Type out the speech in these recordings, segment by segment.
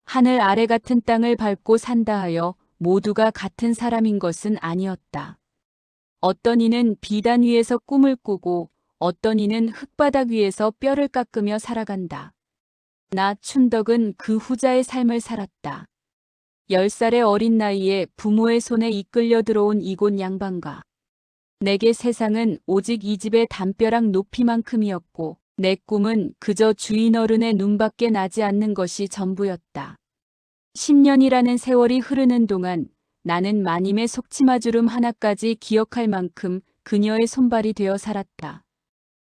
하늘 아래 같은 땅을 밟고 산다 하여 모두가 같은 사람인 것은 아니었다. 어떤 이는 비단 위에서 꿈을 꾸고 어떤 이는 흙바닥 위에서 뼈를 깎으며 살아간다. 나 춘덕은 그 후자의 삶을 살았다. 10살의 어린 나이에 부모의 손에 이끌려 들어온 이곳 양반가. 내게 세상은 오직 이 집의 담벼락 높이만큼이었고 내 꿈은 그저 주인 어른의 눈밖에 나지 않는 것이 전부였다. 10년이라는 세월이 흐르는 동안 나는 마님의 속치마주름 하나까지 기억할 만큼 그녀의 손발이 되어 살았다.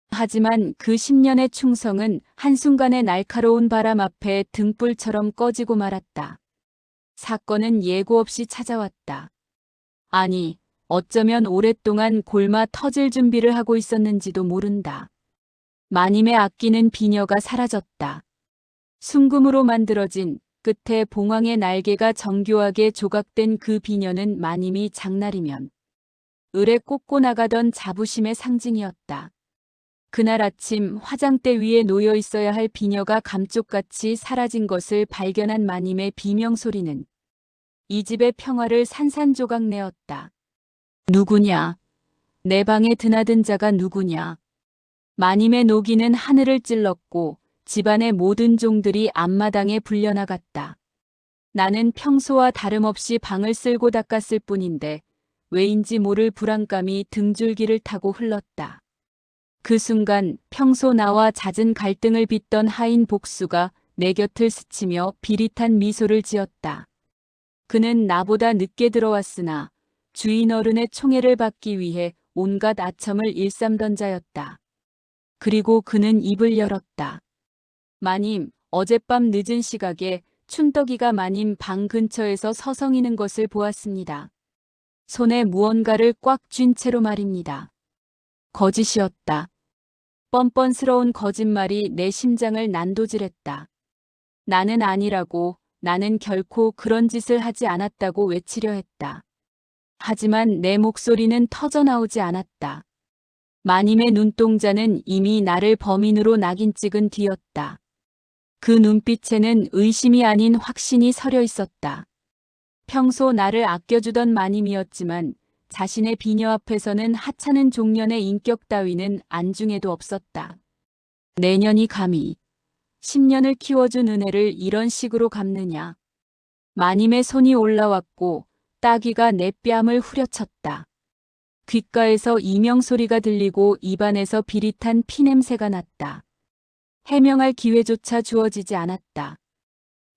하지만 그 10년의 충성은 한순간에 날카로운 바람 앞에 등불처럼 꺼지고 말았다. 사건은 예고 없이 찾아왔다. 아니, 어쩌면 오랫동안 골마 터질 준비를 하고 있었는지도 모른다. 마님의 아끼는 비녀가 사라졌다. 순금으로 만들어진 끝에 봉황의 날개가 정교하게 조각된 그 비녀는 마님이 장날이면 을에 꽂고 나가던 자부심의 상징이었다. 그날 아침 화장대 위에 놓여 있어야 할 비녀가 감쪽같이 사라진 것을 발견한 마님의 비명소리는 이 집의 평화를 산산조각 내었다. 누구냐? 내 방에 드나든 자가 누구냐? 마님의 노기는 하늘을 찔렀고 집안의 모든 종들이 앞마당에 불려나갔다. 나는 평소와 다름없이 방을 쓸고 닦았을 뿐인데 왜인지 모를 불안감이 등줄기를 타고 흘렀다. 그 순간 평소 나와 잦은 갈등을 빚던 하인 복수가 내 곁을 스치며 비릿한 미소를 지었다. 그는 나보다 늦게 들어왔으나 주인 어른의 총애를 받기 위해 온갖 아첨을 일삼던 자였다. 그리고 그는 입을 열었다. 마님, 어젯밤 늦은 시각에 춘덕이가 마님 방 근처에서 서성이는 것을 보았습니다. 손에 무언가를 꽉 쥔 채로 말입니다. 거짓이었다. 뻔뻔스러운 거짓말이 내 심장을 난도질했다. 나는 아니라고, 나는 결코 그런 짓을 하지 않았다고 외치려 했다. 하지만 내 목소리는 터져나오지 않았다. 마님의 눈동자는 이미 나를 범인으로 낙인 찍은 뒤였다. 그 눈빛에는 의심이 아닌 확신이 서려 있었다. 평소 나를 아껴주던 마님이었지만 자신의 비녀 앞에서는 하찮은 종년의 인격 따위는 안중에도 없었다. 내년이 감히 10년을 키워준 은혜를 이런 식으로 갚느냐. 마님의 손이 올라왔고 따귀가 내 뺨을 후려쳤다. 귓가에서 이명소리가 들리고 입안에서 비릿한 피냄새가 났다. 해명할 기회조차 주어지지 않았다.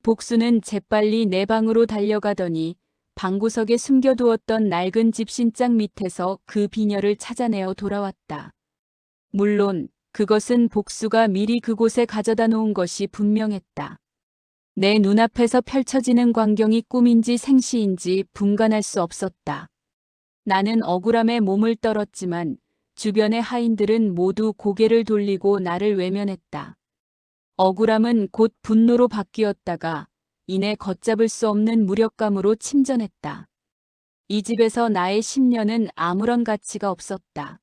복수는 재빨리 내 방으로 달려가더니 방구석에 숨겨두었던 낡은 집신장 밑에서 그 비녀를 찾아내어 돌아왔다. 물론 그것은 복수가 미리 그곳에 가져다 놓은 것이 분명했다. 내 눈앞에서 펼쳐지는 광경이 꿈인지 생시인지 분간할 수 없었다. 나는 억울함에 몸을 떨었지만 주변의 하인들은 모두 고개를 돌리고 나를 외면했다. 억울함은 곧 분노로 바뀌었다가 이내 걷잡을 수 없는 무력감으로 침전했다. 이 집에서 나의 10년은 아무런 가치가 없었다.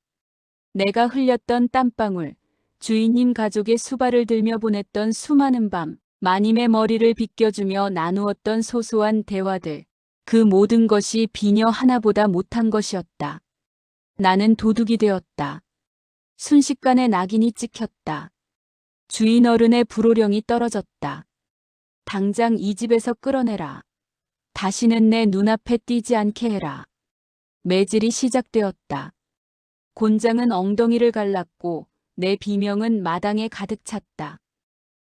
내가 흘렸던 땀방울, 주인님 가족의 수발을 들며 보냈던 수많은 밤, 마님의 머리를 빗겨주며 나누었던 소소한 대화들, 그 모든 것이 비녀 하나보다 못한 것이었다. 나는 도둑이 되었다. 순식간에 낙인이 찍혔다. 주인 어른의 불호령이 떨어졌다. 당장 이 집에서 끌어내라. 다시는 내 눈앞에 띄지 않게 해라. 매질이 시작되었다. 곤장은 엉덩이를 갈랐고 내 비명은 마당에 가득 찼다.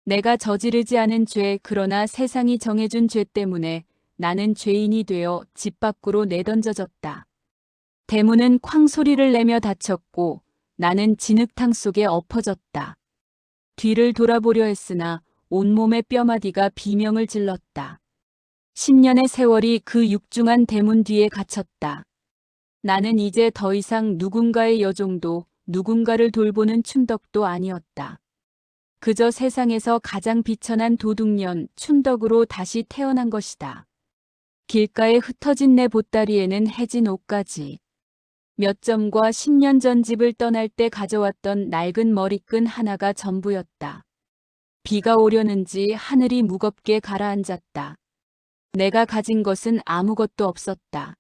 내가 저지르지 않은 죄, 그러나 세상이 정해준 죄 때문에 나는 죄인이 되어 집 밖으로 내던져졌다. 대문은 쾅 소리를 내며 닫혔고 나는 진흙탕 속에 엎어졌다. 뒤를 돌아보려 했으나 온몸의 뼈마디가 비명을 질렀다. 10년의 세월이 그 육중한 대문 뒤에 갇혔다. 나는 이제 더 이상 누군가의 여종도 누군가를 돌보는 춘덕도 아니었다. 그저 세상에서 가장 비천한 도둑년 춘덕으로 다시 태어난 것이다. 길가에 흩어진 내 보따리에는 해진 옷까지, 몇 점과 10년 전 집을 떠날 때 가져왔던 낡은 머리끈 하나가 전부였다. 비가 오려는지 하늘이 무겁게 가라앉았다. 내가 가진 것은 아무것도 없었다.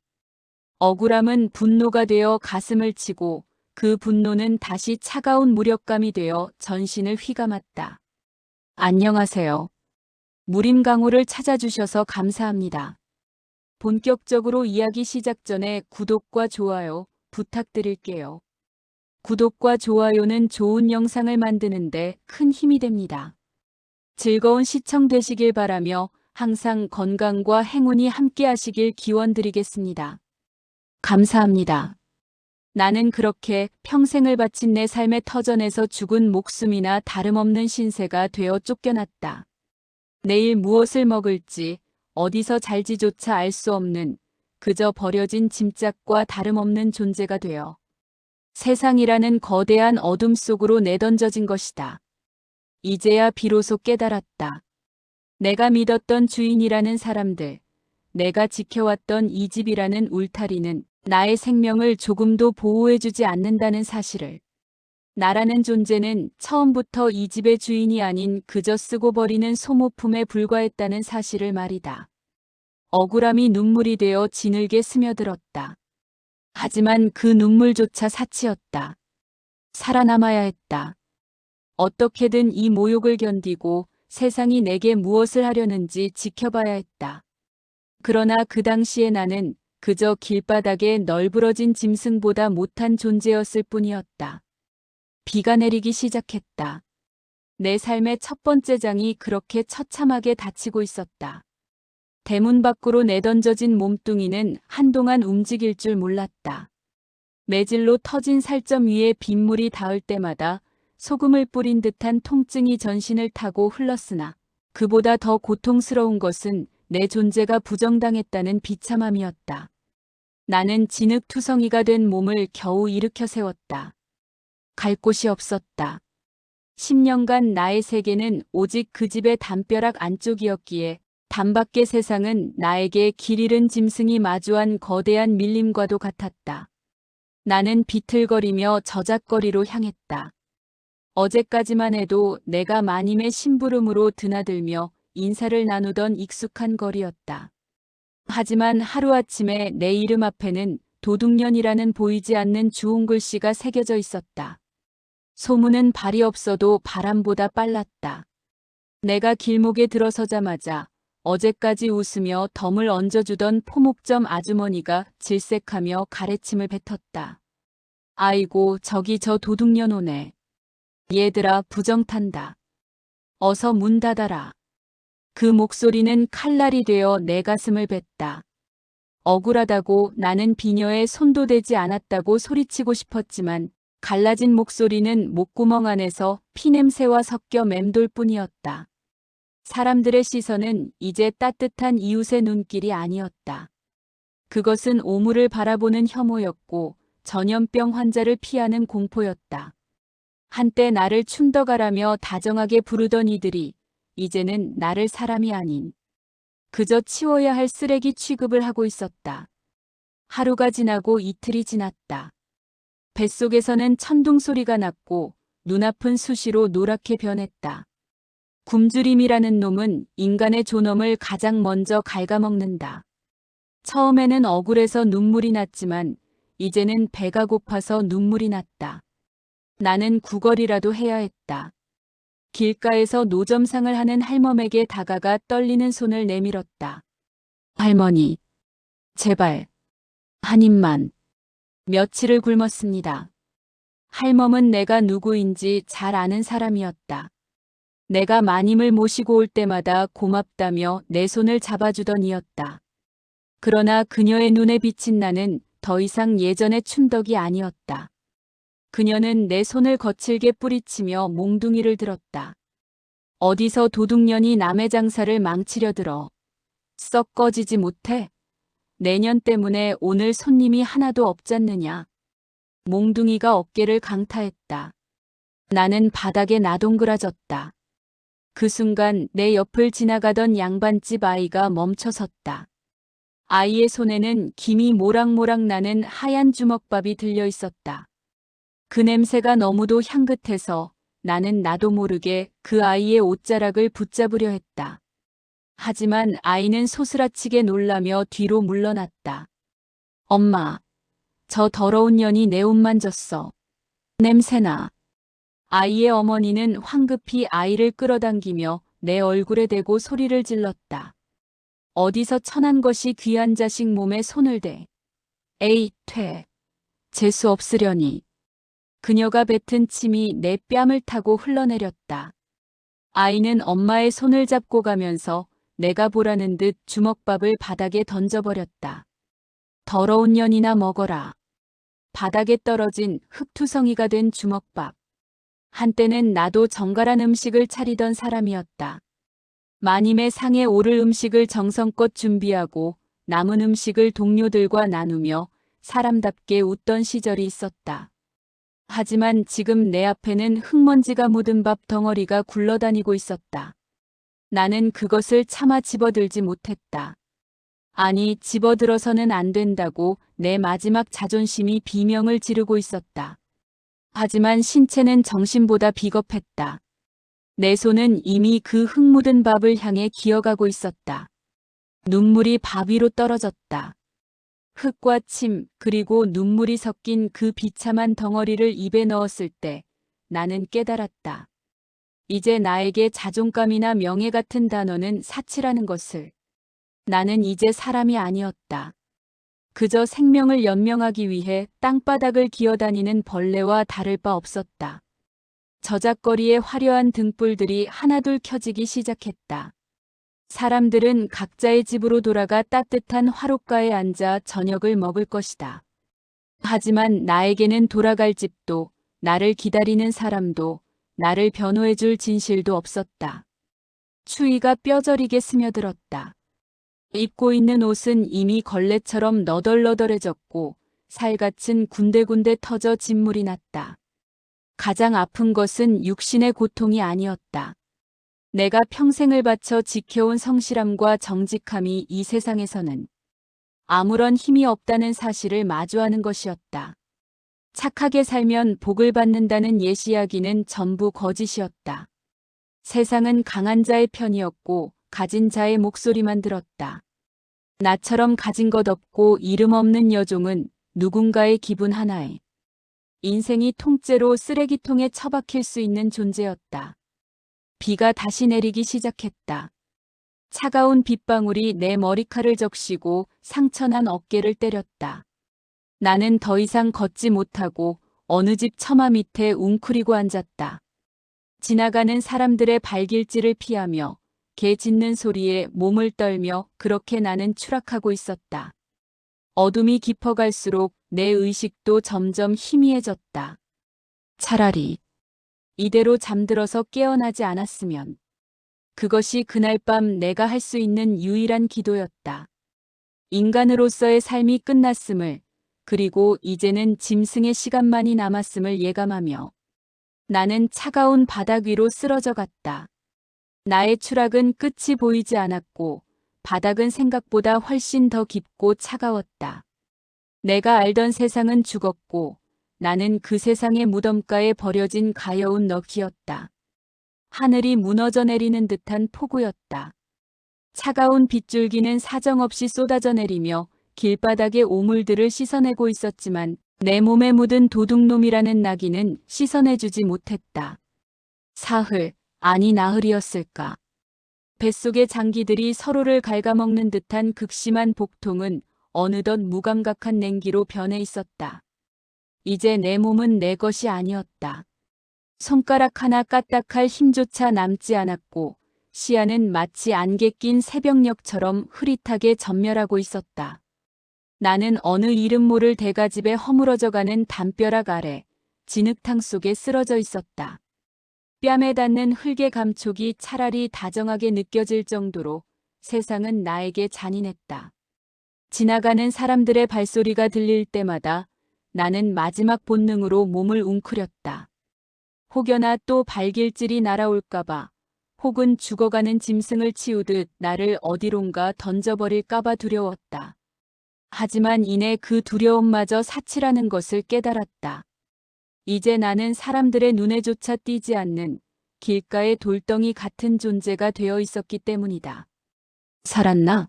억울함은 분노가 되어 가슴을 치고 그 분노는 다시 차가운 무력감이 되어 전신을 휘감았다. 안녕하세요. 무림강호를 찾아주셔서 감사합니다. 본격적으로 이야기 시작 전에 구독과 좋아요 부탁드릴게요. 구독과 좋아요는 좋은 영상을 만드는데 큰 힘이 됩니다. 즐거운 시청 되시길 바라며 항상 건강과 행운이 함께 하시길 기원드리겠습니다. 감사합니다. 나는 그렇게 평생을 바친 내 삶의 터전에서 죽은 목숨이나 다름없는 신세가 되어 쫓겨났다. 내일 무엇을 먹을지 어디서 잘지조차 알 수 없는 그저 버려진 짐짝과 다름없는 존재가 되어 세상이라는 거대한 어둠 속으로 내던져진 것이다. 이제야 비로소 깨달았다. 내가 믿었던 주인이라는 사람들, 내가 지켜왔던 이 집이라는 울타리는 나의 생명을 조금도 보호해주지 않는다는 사실을. 나라는 존재는 처음부터 이 집의 주인이 아닌 그저 쓰고 버리는 소모품에 불과했다는 사실을 말이다. 억울함이 눈물이 되어 진흙에 스며들었다. 하지만 그 눈물조차 사치였다. 살아남아야 했다. 어떻게든 이 모욕을 견디고 세상이 내게 무엇을 하려는지 지켜봐야 했다. 그러나 그 당시에 나는 그저 길바닥에 널브러진 짐승보다 못한 존재였을 뿐이었다. 비가 내리기 시작했다. 내 삶의 첫 번째 장이 그렇게 처참하게 닫히고 있었다. 대문 밖으로 내던져진 몸뚱이는 한동안 움직일 줄 몰랐다. 매질로 터진 살점 위에 빗물이 닿을 때마다 소금을 뿌린 듯한 통증이 전신을 타고 흘렀으나 그보다 더 고통스러운 것은 내 존재가 부정당했다는 비참함이었다. 나는 진흙투성이가 된 몸을 겨우 일으켜 세웠다. 갈 곳이 없었다. 10년간 나의 세계는 오직 그 집의 담벼락 안쪽이었기에 담밖의 세상은 나에게 길 잃은 짐승이 마주한 거대한 밀림과도 같았다. 나는 비틀거리며 저작거리로 향했다. 어제까지만 해도 내가 마님의 심부름으로 드나들며 인사를 나누던 익숙한 거리였다. 하지만 하루아침에 내 이름 앞에는 도둑년이라는 보이지 않는 주홍 글씨가 새겨져 있었다. 소문은 발이 없어도 바람보다 빨랐다. 내가 길목에 들어서자마자 어제까지 웃으며 덤을 얹어주던 포목점 아주머니가 질색하며 가래침을 뱉었다. 아이고, 저기 저 도둑년 오네. 얘들아, 부정탄다. 어서 문 닫아라. 그 목소리는 칼날이 되어 내 가슴을 뱉다. 억울하다고 나는 비녀의 손도 대지 않았다고 소리치고 싶었지만 갈라진 목소리는 목구멍 안에서 피냄새와 섞여 맴돌 뿐이었다. 사람들의 시선은 이제 따뜻한 이웃의 눈길이 아니었다. 그것은 오물을 바라보는 혐오였고 전염병 환자를 피하는 공포였다. 한때 나를 춘덕아라며 다정하게 부르던 이들이 이제는 나를 사람이 아닌 그저 치워야 할 쓰레기 취급을 하고 있었다. 하루가 지나고 이틀이 지났다. 뱃속에서는 천둥 소리가 났고 눈앞은 수시로 노랗게 변했다. 굶주림이라는 놈은 인간의 존엄을 가장 먼저 갉아먹는다. 처음에는 억울해서 눈물이 났지만 이제는 배가 고파서 눈물이 났다. 나는 구걸이라도 해야 했다. 길가에서 노점상을 하는 할멈에게 다가가 떨리는 손을 내밀었다. 할머니, 제발, 한 입만. 며칠을 굶었습니다. 할멈은 내가 누구인지 잘 아는 사람이었다. 내가 마님을 모시고 올 때마다 고맙다며 내 손을 잡아주던 이였다. 그러나 그녀의 눈에 비친 나는 더 이상 예전의 춘덕이 아니었다. 그녀는 내 손을 거칠게 뿌리치며 몽둥이를 들었다. 어디서 도둑년이 남의 장사를 망치려 들어. 썩 꺼지지 못해? 내년 때문에 오늘 손님이 하나도 없잖느냐. 몽둥이가 어깨를 강타했다. 나는 바닥에 나동그라졌다. 그 순간 내 옆을 지나가던 양반집 아이가 멈춰섰다. 아이의 손에는 김이 모락모락 나는 하얀 주먹밥이 들려 있었다. 그 냄새가 너무도 향긋해서 나는 나도 모르게 그 아이의 옷자락을 붙잡으려 했다. 하지만 아이는 소스라치게 놀라며 뒤로 물러났다. 엄마, 저 더러운 년이 내 옷 만졌어. 냄새나. 아이의 어머니는 황급히 아이를 끌어당기며 내 얼굴에 대고 소리를 질렀다. 어디서 천한 것이 귀한 자식 몸에 손을 대. 에이, 퇴. 재수 없으려니. 그녀가 뱉은 침이 내 뺨을 타고 흘러내렸다. 아이는 엄마의 손을 잡고 가면서 내가 보라는 듯 주먹밥을 바닥에 던져버렸다. 더러운 년이나 먹어라. 바닥에 떨어진 흙투성이가 된 주먹밥. 한때는 나도 정갈한 음식을 차리던 사람이었다. 마님의 상에 오를 음식을 정성껏 준비하고 남은 음식을 동료들과 나누며 사람답게 웃던 시절이 있었다. 하지만 지금 내 앞에는 흙먼지가 묻은 밥 덩어리가 굴러다니고 있었다. 나는 그것을 차마 집어들지 못했다. 아니, 집어들어서는 안 된다고 내 마지막 자존심이 비명을 지르고 있었다. 하지만 신체는 정신보다 비겁했다. 내 손은 이미 그 흙 묻은 밥을 향해 기어가고 있었다. 눈물이 밥 위로 떨어졌다. 흙과 침 그리고 눈물이 섞인 그 비참한 덩어리를 입에 넣었을 때 나는 깨달았다. 이제 나에게 자존감이나 명예 같은 단어는 사치라는 것을. 나는 이제 사람이 아니었다. 그저 생명을 연명하기 위해 땅바닥을 기어다니는 벌레와 다를 바 없었다. 저작거리의 화려한 등불들이 하나둘 켜지기 시작했다. 사람들은 각자의 집으로 돌아가 따뜻한 화롯가에 앉아 저녁을 먹을 것이다. 하지만 나에게는 돌아갈 집도, 나를 기다리는 사람도, 나를 변호해줄 진실도 없었다. 추위가 뼈저리게 스며들었다. 입고 있는 옷은 이미 걸레처럼 너덜너덜해졌고 살갗은 군데군데 터져 진물이 났다. 가장 아픈 것은 육신의 고통이 아니었다. 내가 평생을 바쳐 지켜온 성실함과 정직함이 이 세상에서는 아무런 힘이 없다는 사실을 마주하는 것이었다. 착하게 살면 복을 받는다는 옛 이야기는 전부 거짓이었다. 세상은 강한 자의 편이었고 가진 자의 목소리만 들었다. 나처럼 가진 것 없고 이름 없는 여종은 누군가의 기분 하나에 인생이 통째로 쓰레기통에 처박힐 수 있는 존재였다. 비가 다시 내리기 시작했다. 차가운 빗방울이 내 머리칼을 적시고 상처난 어깨를 때렸다. 나는 더 이상 걷지 못하고 어느 집 처마 밑에 웅크리고 앉았다. 지나가는 사람들의 발길질을 피하며 개 짖는 소리에 몸을 떨며 그렇게 나는 추락하고 있었다. 어둠이 깊어갈수록 내 의식도 점점 희미해졌다. 차라리 이대로 잠들어서 깨어나지 않았으면. 그것이 그날 밤 내가 할 수 있는 유일한 기도였다. 인간으로서의 삶이 끝났음을, 그리고 이제는 짐승의 시간만이 남았음을 예감하며 나는 차가운 바닥 위로 쓰러져 갔다. 나의 추락은 끝이 보이지 않았고 바닥은 생각보다 훨씬 더 깊고 차가웠다. 내가 알던 세상은 죽었고 나는 그 세상의 무덤가에 버려진 가여운 너귀였다. 하늘이 무너져 내리는 듯한 폭우였다. 차가운 빗줄기는 사정없이 쏟아져 내리며 길바닥의 오물들을 씻어내고 있었지만 내 몸에 묻은 도둑놈이라는 나귀는 씻어내주지 못했다. 사흘, 아니 나흘이었을까. 뱃속의 장기들이 서로를 갉아먹는 듯한 극심한 복통은 어느덧 무감각한 냉기로 변해 있었다. 이제 내 몸은 내 것이 아니었다. 손가락 하나 까딱할 힘조차 남지 않았고 시야는 마치 안개 낀 새벽녘처럼 흐릿하게 전멸하고 있었다. 나는 어느 이름 모를 대가집에 허물어져가는 담벼락 아래 진흙탕 속에 쓰러져 있었다. 뺨에 닿는 흙의 감촉이 차라리 다정하게 느껴질 정도로 세상은 나에게 잔인했다. 지나가는 사람들의 발소리가 들릴 때마다 나는 마지막 본능으로 몸을 웅크렸다. 혹여나 또 발길질이 날아올까봐 혹은 죽어가는 짐승을 치우듯 나를 어디론가 던져버릴까봐 두려웠다. 하지만 이내 그 두려움마저 사치라는 것을 깨달았다. 이제 나는 사람들의 눈에조차 띄지 않는 길가의 돌덩이 같은 존재가 되어 있었기 때문이다. 살았나?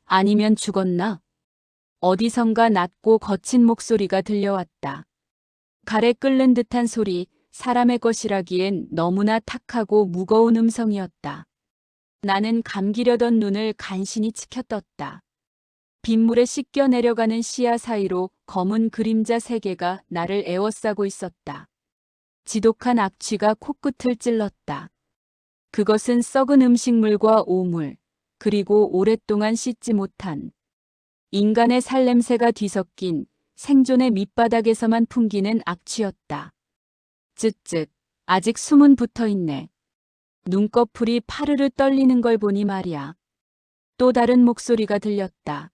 아니면 죽었나? 어디선가 낮고 거친 목소리가 들려왔다. 갈에 끓는 듯한 소리, 사람의 것이라기엔 너무나 탁하고 무거운 음성이었다. 나는 감기려던 눈을 간신히 치켜떴다. 빗물에 씻겨 내려가는 시야 사이로 검은 그림자 세 개가 나를 에워싸고 있었다. 지독한 악취가 코끝을 찔렀다. 그것은 썩은 음식물과 오물, 그리고 오랫동안 씻지 못한 인간의 살냄새가 뒤섞인 생존의 밑바닥에서만 풍기는 악취였다. 쯧쯧, 아직 숨은 붙어있네. 눈꺼풀이 파르르 떨리는 걸 보니 말이야. 또 다른 목소리가 들렸다.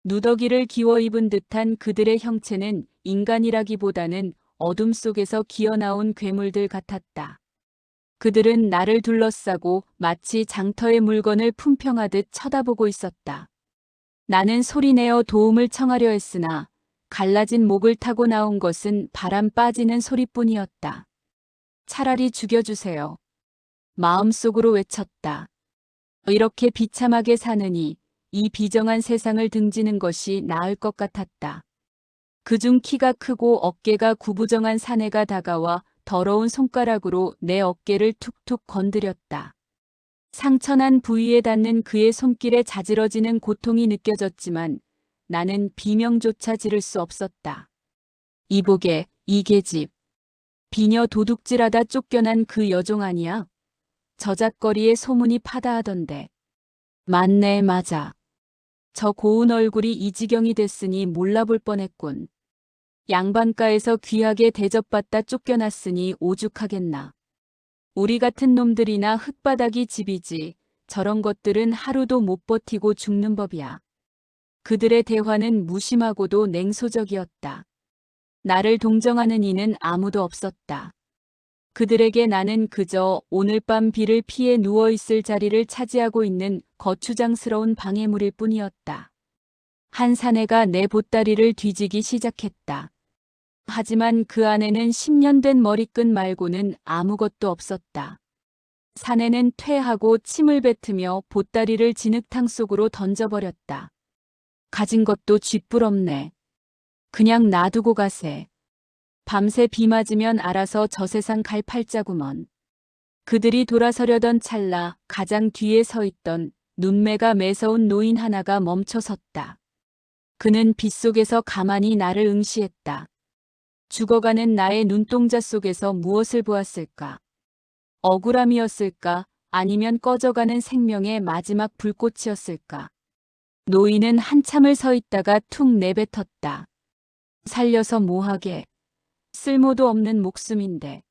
누더기를 기워 입은 듯한 그들의 형체는 인간이라기보다는 어둠 속에서 기어나온 괴물들 같았다. 그들은 나를 둘러싸고 마치 장터의 물건을 품평하듯 쳐다보고 있었다. 나는 소리내어 도움을 청하려 했으나 갈라진 목을 타고 나온 것은 바람 빠지는 소리뿐이었다. 차라리 죽여주세요. 마음속으로 외쳤다. 이렇게 비참하게 사느니 이 비정한 세상을 등지는 것이 나을 것 같았다. 그중 키가 크고 어깨가 구부정한 사내가 다가와 더러운 손가락으로 내 어깨를 툭툭 건드렸다. 상처난 부위에 닿는 그의 손길에 자지러지는 고통이 느껴졌지만 나는 비명조차 지를 수 없었다. 이보게, 이 계집. 비녀 도둑질하다 쫓겨난 그 여종 아니야? 저잣거리에 소문이 파다하던데. 맞네, 맞아. 저 고운 얼굴이 이 지경이 됐으니 몰라볼 뻔했군. 양반가에서 귀하게 대접받다 쫓겨났으니 오죽하겠나. 우리 같은 놈들이나 흙바닥이 집이지 저런 것들은 하루도 못 버티고 죽는 법이야. 그들의 대화는 무심하고도 냉소적이었다. 나를 동정하는 이는 아무도 없었다. 그들에게 나는 그저 오늘 밤 비를 피해 누워있을 자리를 차지하고 있는 거추장스러운 방해물일 뿐이었다. 한 사내가 내 보따리를 뒤지기 시작했다. 하지만 그 안에는 10년 된 머리끝 말고는 아무것도 없었다. 사내는 퇴하고 침을 뱉으며 보따리를 진흙탕 속으로 던져버렸다. 가진 것도 쥐뿔없네. 그냥 놔두고 가세. 밤새 비 맞으면 알아서 저 세상 갈 팔자구먼. 그들이 돌아서려던 찰나 가장 뒤에 서 있던 눈매가 매서운 노인 하나가 멈춰섰다. 그는 빗속에서 가만히 나를 응시했다. 죽어가는 나의 눈동자 속에서 무엇을 보았을까? 억울함이었을까? 아니면 꺼져가는 생명의 마지막 불꽃이었을까? 노인은 한참을 서 있다가 툭 내뱉었다. 살려서 뭐하게? 쓸모도 없는 목숨인데.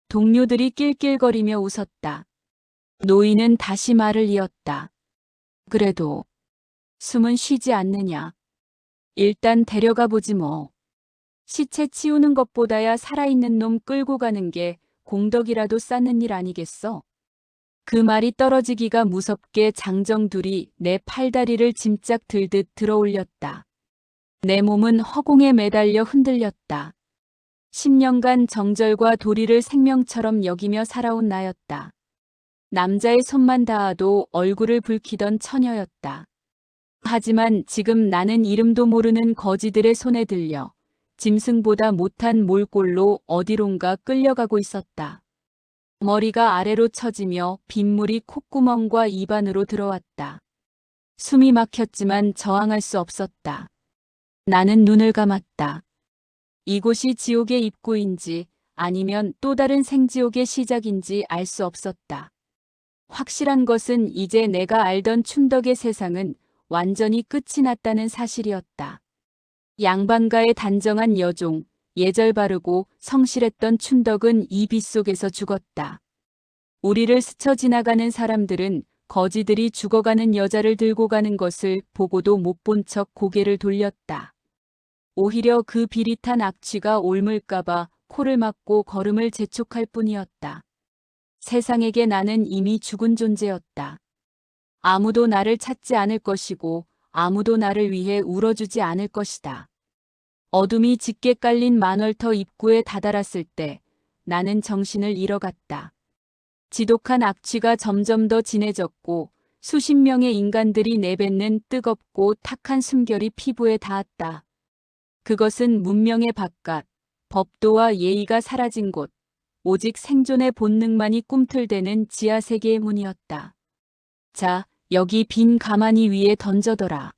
동료들이 낄낄거리며 웃었다. 노인은 다시 말을 이었다. 그래도 숨은 쉬지 않느냐. 일단 데려가 보지 뭐. 시체 치우는 것보다야 살아있는 놈 끌고 가는 게 공덕이라도 쌓는 일 아니겠어? 그 말이 떨어지기가 무섭게 장정둘이 내 팔다리를 짐짝 들듯 들어올렸다. 내 몸은 허공에 매달려 흔들렸다. 10년간 정절과 도리를 생명처럼 여기며 살아온 나였다. 남자의 손만 닿아도 얼굴을 붉히던 처녀였다. 하지만 지금 나는 이름도 모르는 거지들의 손에 들려 짐승보다 못한 몰골로 어디론가 끌려가고 있었다. 머리가 아래로 처지며 빗물이 콧구멍과 입안으로 들어왔다. 숨이 막혔지만 저항할 수 없었다. 나는 눈을 감았다. 이곳이 지옥의 입구인지 아니면 또 다른 생지옥의 시작인지 알 수 없었다. 확실한 것은 이제 내가 알던 춘덕의 세상은 완전히 끝이 났다는 사실이었다. 양반가의 단정한 여종, 예절 바르고 성실했던 춘덕은 이 빗속에서 죽었다. 우리를 스쳐 지나가는 사람들은 거지들이 죽어가는 여자를 들고 가는 것을 보고도 못 본 척 고개를 돌렸다. 오히려 그 비릿한 악취가 옮을까봐 코를 막고 걸음을 재촉할 뿐이었다. 세상에게 나는 이미 죽은 존재였다. 아무도 나를 찾지 않을 것이고 아무도 나를 위해 울어주지 않을 것이다. 어둠이 짙게 깔린 만월터 입구에 다다랐을 때 나는 정신을 잃어갔다. 지독한 악취가 점점 더 진해졌고 수십 명의 인간들이 내뱉는 뜨겁고 탁한 숨결이 피부에 닿았다. 그것은 문명의 바깥, 법도와 예의가 사라진 곳, 오직 생존의 본능만이 꿈틀대는 지하세계의 문이었다. 자, 여기 빈 가마니 위에 던져둬라.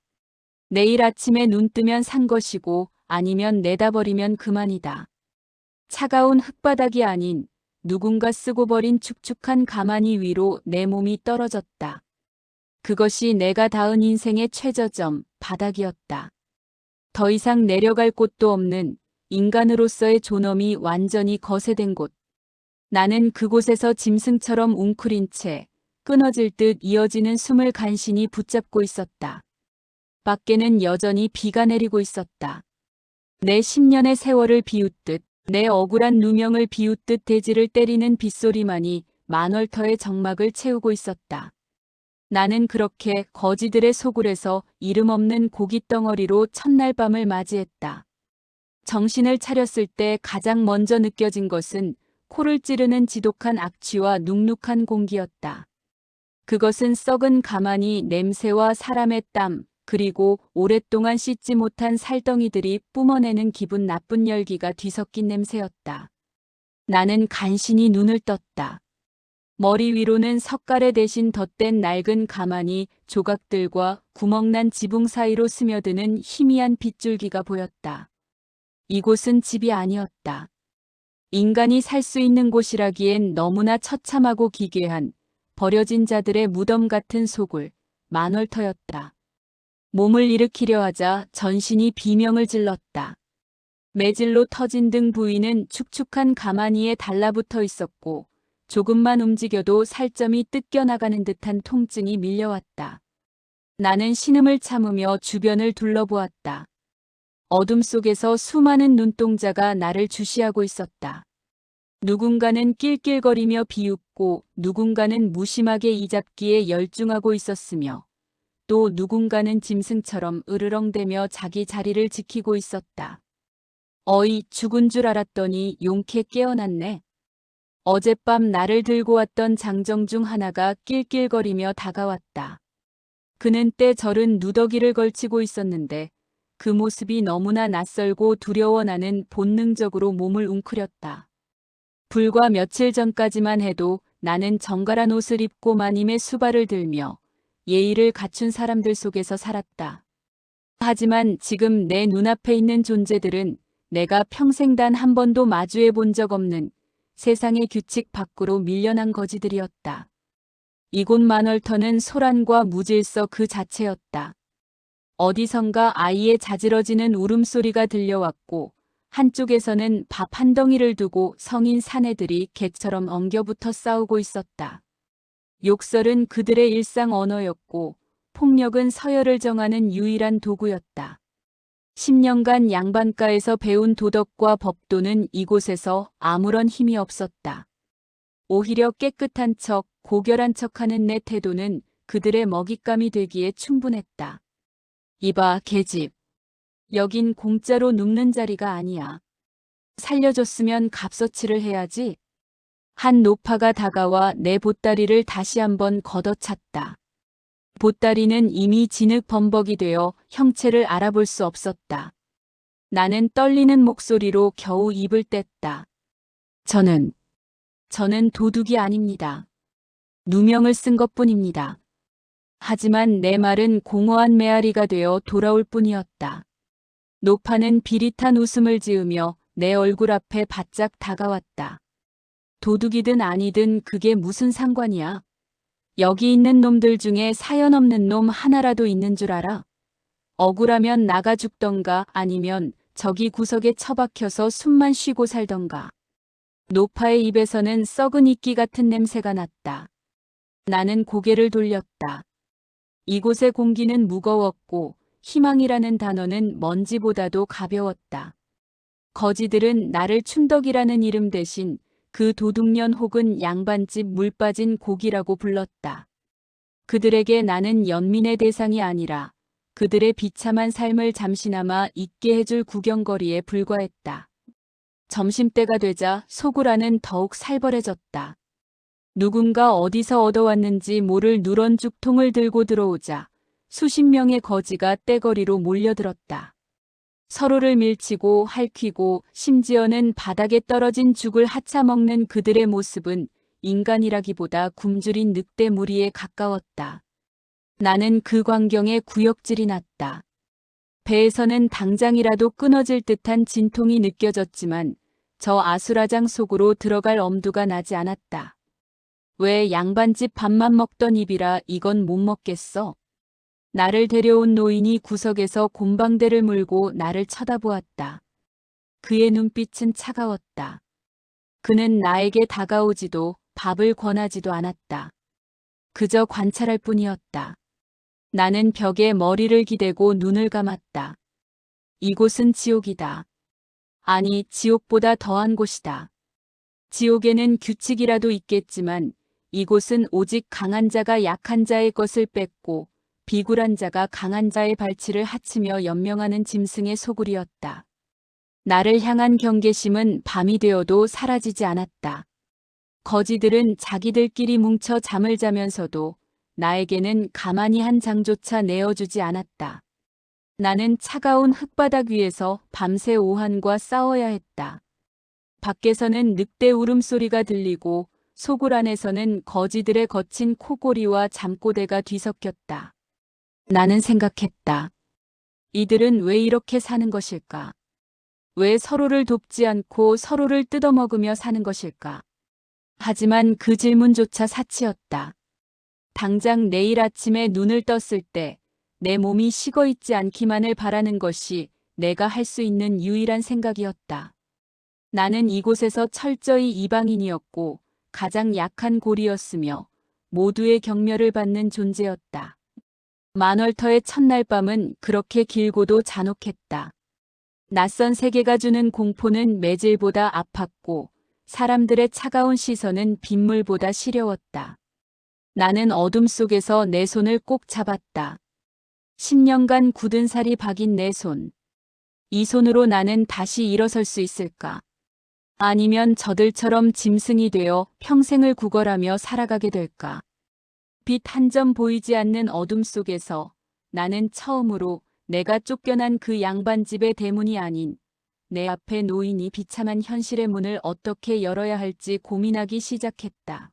내일 아침에 눈 뜨면 산 것이고 아니면 내다버리면 그만이다. 차가운 흙바닥이 아닌 누군가 쓰고 버린 축축한 가마니 위로 내 몸이 떨어졌다. 그것이 내가 닿은 인생의 최저점, 바닥이었다. 더 이상 내려갈 곳도 없는 인간으로서의 존엄이 완전히 거세된 곳. 나는 그곳에서 짐승처럼 웅크린 채 끊어질 듯 이어지는 숨을 간신히 붙잡고 있었다. 밖에는 여전히 비가 내리고 있었다. 내 10년의 세월을 비웃듯 내 억울한 누명을 비웃듯 대지를 때리는 빗소리만이 만월터의 정막을 채우고 있었다. 나는 그렇게 거지들의 소굴에서 이름 없는 고깃덩어리로 첫날 밤을 맞이했다. 정신을 차렸을 때 가장 먼저 느껴진 것은 코를 찌르는 지독한 악취와 눅눅한 공기였다. 그것은 썩은 가마니 냄새와 사람의 땀, 그리고 오랫동안 씻지 못한 살덩이들이 뿜어내는 기분 나쁜 열기가 뒤섞인 냄새였다. 나는 간신히 눈을 떴다. 머리 위로는 석가래 대신 덧댄 낡은 가마니 조각들과 구멍난 지붕 사이로 스며드는 희미한 빗줄기가 보였다. 이곳은 집이 아니었다. 인간이 살 수 있는 곳이라기엔 너무나 처참하고 기괴한 버려진 자들의 무덤 같은 소굴, 만월터였다. 몸을 일으키려 하자 전신이 비명을 질렀다. 매질로 터진 등 부위는 축축한 가마니에 달라붙어 있었고 조금만 움직여도 살점이 뜯겨나가는 듯한 통증이 밀려왔다. 나는 신음을 참으며 주변을 둘러보았다. 어둠 속에서 수많은 눈동자가 나를 주시하고 있었다. 누군가는 낄낄거리며 비웃고 누군가는 무심하게 이잡기에 열중하고 있었으며 또 누군가는 짐승처럼 으르렁대며 자기 자리를 지키고 있었다. 어이, 죽은 줄 알았더니 용케 깨어났네. 어젯밤 나를 들고 왔던 장정 중 하나가 낄낄거리며 다가왔다. 그는 때저른 누더기를 걸치고 있었는데 그 모습이 너무나 낯설고 두려워 나는 본능적으로 몸을 웅크렸다. 불과 며칠 전까지만 해도 나는 정갈한 옷을 입고 마님의 수발을 들며 예의를 갖춘 사람들 속에서 살았다. 하지만 지금 내 눈앞에 있는 존재들은 내가 평생 단 한 번도 마주해 본 적 없는 세상의 규칙 밖으로 밀려난 거지들이었다. 이곳 만월터는 소란과 무질서 그 자체였다. 어디선가 아이의 자지러지는 울음소리가 들려왔고 한쪽에서는 밥 한 덩이를 두고 성인 사내들이 개처럼 엉겨붙어 싸우고 있었다. 욕설은 그들의 일상 언어였고 폭력은 서열을 정하는 유일한 도구였다. 10년간 양반가에서 배운 도덕과 법도는 이곳에서 아무런 힘이 없었다. 오히려 깨끗한 척, 고결한 척하는 내 태도는 그들의 먹잇감이 되기에 충분했다. 이봐, 계집. 여긴 공짜로 눕는 자리가 아니야. 살려줬으면 값어치를 해야지. 한 노파가 다가와 내 보따리를 다시 한번 걷어찼다. 보따리는 이미 진흙 범벅이 되어 형체를 알아볼 수 없었다. 나는 떨리는 목소리로 겨우 입을 뗐다. 저는 도둑이 아닙니다. 누명을 쓴 것뿐입니다. 하지만 내 말은 공허한 메아리가 되어 돌아올 뿐이었다. 노파는 비릿한 웃음을 지으며 내 얼굴 앞에 바짝 다가왔다. 도둑이든 아니든 그게 무슨 상관이야. 여기 있는 놈들 중에 사연 없는 놈 하나라도 있는 줄 알아? 억울하면 나가 죽던가 아니면 저기 구석에 처박혀서 숨만 쉬고 살던가. 노파의 입에서는 썩은 이끼 같은 냄새가 났다. 나는 고개를 돌렸다. 이곳의 공기는 무거웠고 희망이라는 단어는 먼지보다도 가벼웠다. 거지들은 나를 춘덕이라는 이름 대신 그 도둑년 혹은 양반집 물 빠진 고기라고 불렀다. 그들에게 나는 연민의 대상이 아니라 그들의 비참한 삶을 잠시나마 잊게 해줄 구경거리에 불과했다. 점심때가 되자 소굴안은 더욱 살벌해졌다. 누군가 어디서 얻어왔는지 모를 누런 죽통을 들고 들어오자 수십 명의 거지가 떼거리로 몰려들었다. 서로를 밀치고 핥히고 심지어는 바닥에 떨어진 죽을 하차먹는 그들의 모습은 인간이라기보다 굶주린 늑대 무리에 가까웠다. 나는 그 광경에 구역질이 났다. 배에서는 당장이라도 끊어질 듯한 진통이 느껴졌지만 저 아수라장 속으로 들어갈 엄두가 나지 않았다. 왜 양반집 밥만 먹던 입이라 이건 못 먹겠어? 나를 데려온 노인이 구석에서 곰방대를 물고 나를 쳐다보았다. 그의 눈빛은 차가웠다. 그는 나에게 다가오지도 밥을 권하지도 않았다. 그저 관찰할 뿐이었다. 나는 벽에 머리를 기대고 눈을 감았다. 이곳은 지옥이다. 아니, 지옥보다 더한 곳이다. 지옥에는 규칙이라도 있겠지만 이곳은 오직 강한 자가 약한 자의 것을 뺏고 비굴한 자가 강한 자의 발치를 하치며 연명하는 짐승의 소굴이었다. 나를 향한 경계심은 밤이 되어도 사라지지 않았다. 거지들은 자기들끼리 뭉쳐 잠을 자면서도 나에게는 가만히 한 장조차 내어주지 않았다. 나는 차가운 흙바닥 위에서 밤새 오한과 싸워야 했다. 밖에서는 늑대 울음소리가 들리고 소굴 안에서는 거지들의 거친 코골이와 잠꼬대가 뒤섞였다. 나는 생각했다. 이들은 왜 이렇게 사는 것일까? 왜 서로를 돕지 않고 서로를 뜯어먹으며 사는 것일까? 하지만 그 질문조차 사치였다. 당장 내일 아침에 눈을 떴을 때 내 몸이 식어있지 않기만을 바라는 것이 내가 할 수 있는 유일한 생각이었다. 나는 이곳에서 철저히 이방인이었고 가장 약한 고리였으며 모두의 경멸을 받는 존재였다. 만월터의 첫날 밤은 그렇게 길고도 잔혹했다. 낯선 세계가 주는 공포는 매질보다 아팠고 사람들의 차가운 시선은 빗물보다 시려웠다. 나는 어둠 속에서 내 손을 꼭 잡았다. 10년간 굳은 살이 박인 내 손. 이 손으로 나는 다시 일어설 수 있을까? 아니면 저들처럼 짐승이 되어 평생을 구걸하며 살아가게 될까? 빛 한 점 보이지 않는 어둠 속에서 나는 처음으로 내가 쫓겨난 그 양반집의 대문이 아닌 내 앞에 노인이 비참한 현실의 문을 어떻게 열어야 할지 고민하기 시작했다.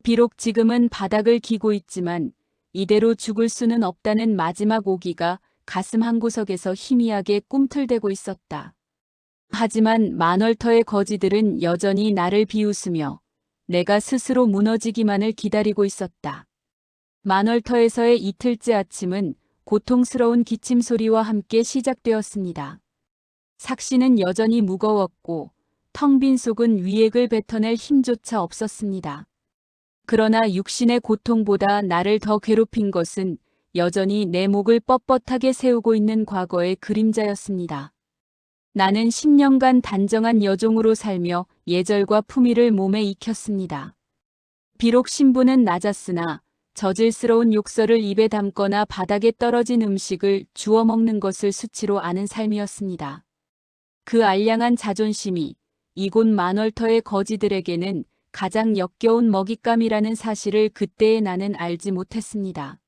비록 지금은 바닥을 기고 있지만 이대로 죽을 수는 없다는 마지막 오기가 가슴 한구석에서 희미하게 꿈틀대고 있었다. 하지만 만월터의 거지들은 여전히 나를 비웃으며 내가 스스로 무너지기만을 기다리고 있었다. 만월터에서의 이틀째 아침은 고통스러운 기침 소리와 함께 시작되었습니다. 삭시는 여전히 무거웠고 텅 빈 속은 위액을 뱉어낼 힘조차 없었습니다. 그러나 육신의 고통보다 나를 더 괴롭힌 것은 여전히 내 목을 뻣뻣하게 세우고 있는 과거의 그림자였습니다. 나는 10년간 단정한 여종으로 살며 예절과 품위를 몸에 익혔습니다. 비록 신분은 낮았으나 저질스러운 욕설을 입에 담거나 바닥에 떨어진 음식을 주워 먹는 것을 수치로 아는 삶이었습니다. 그 알량한 자존심이 이곳 만월터의 거지들에게는 가장 역겨운 먹잇감이라는 사실을 그때의 나는 알지 못했습니다.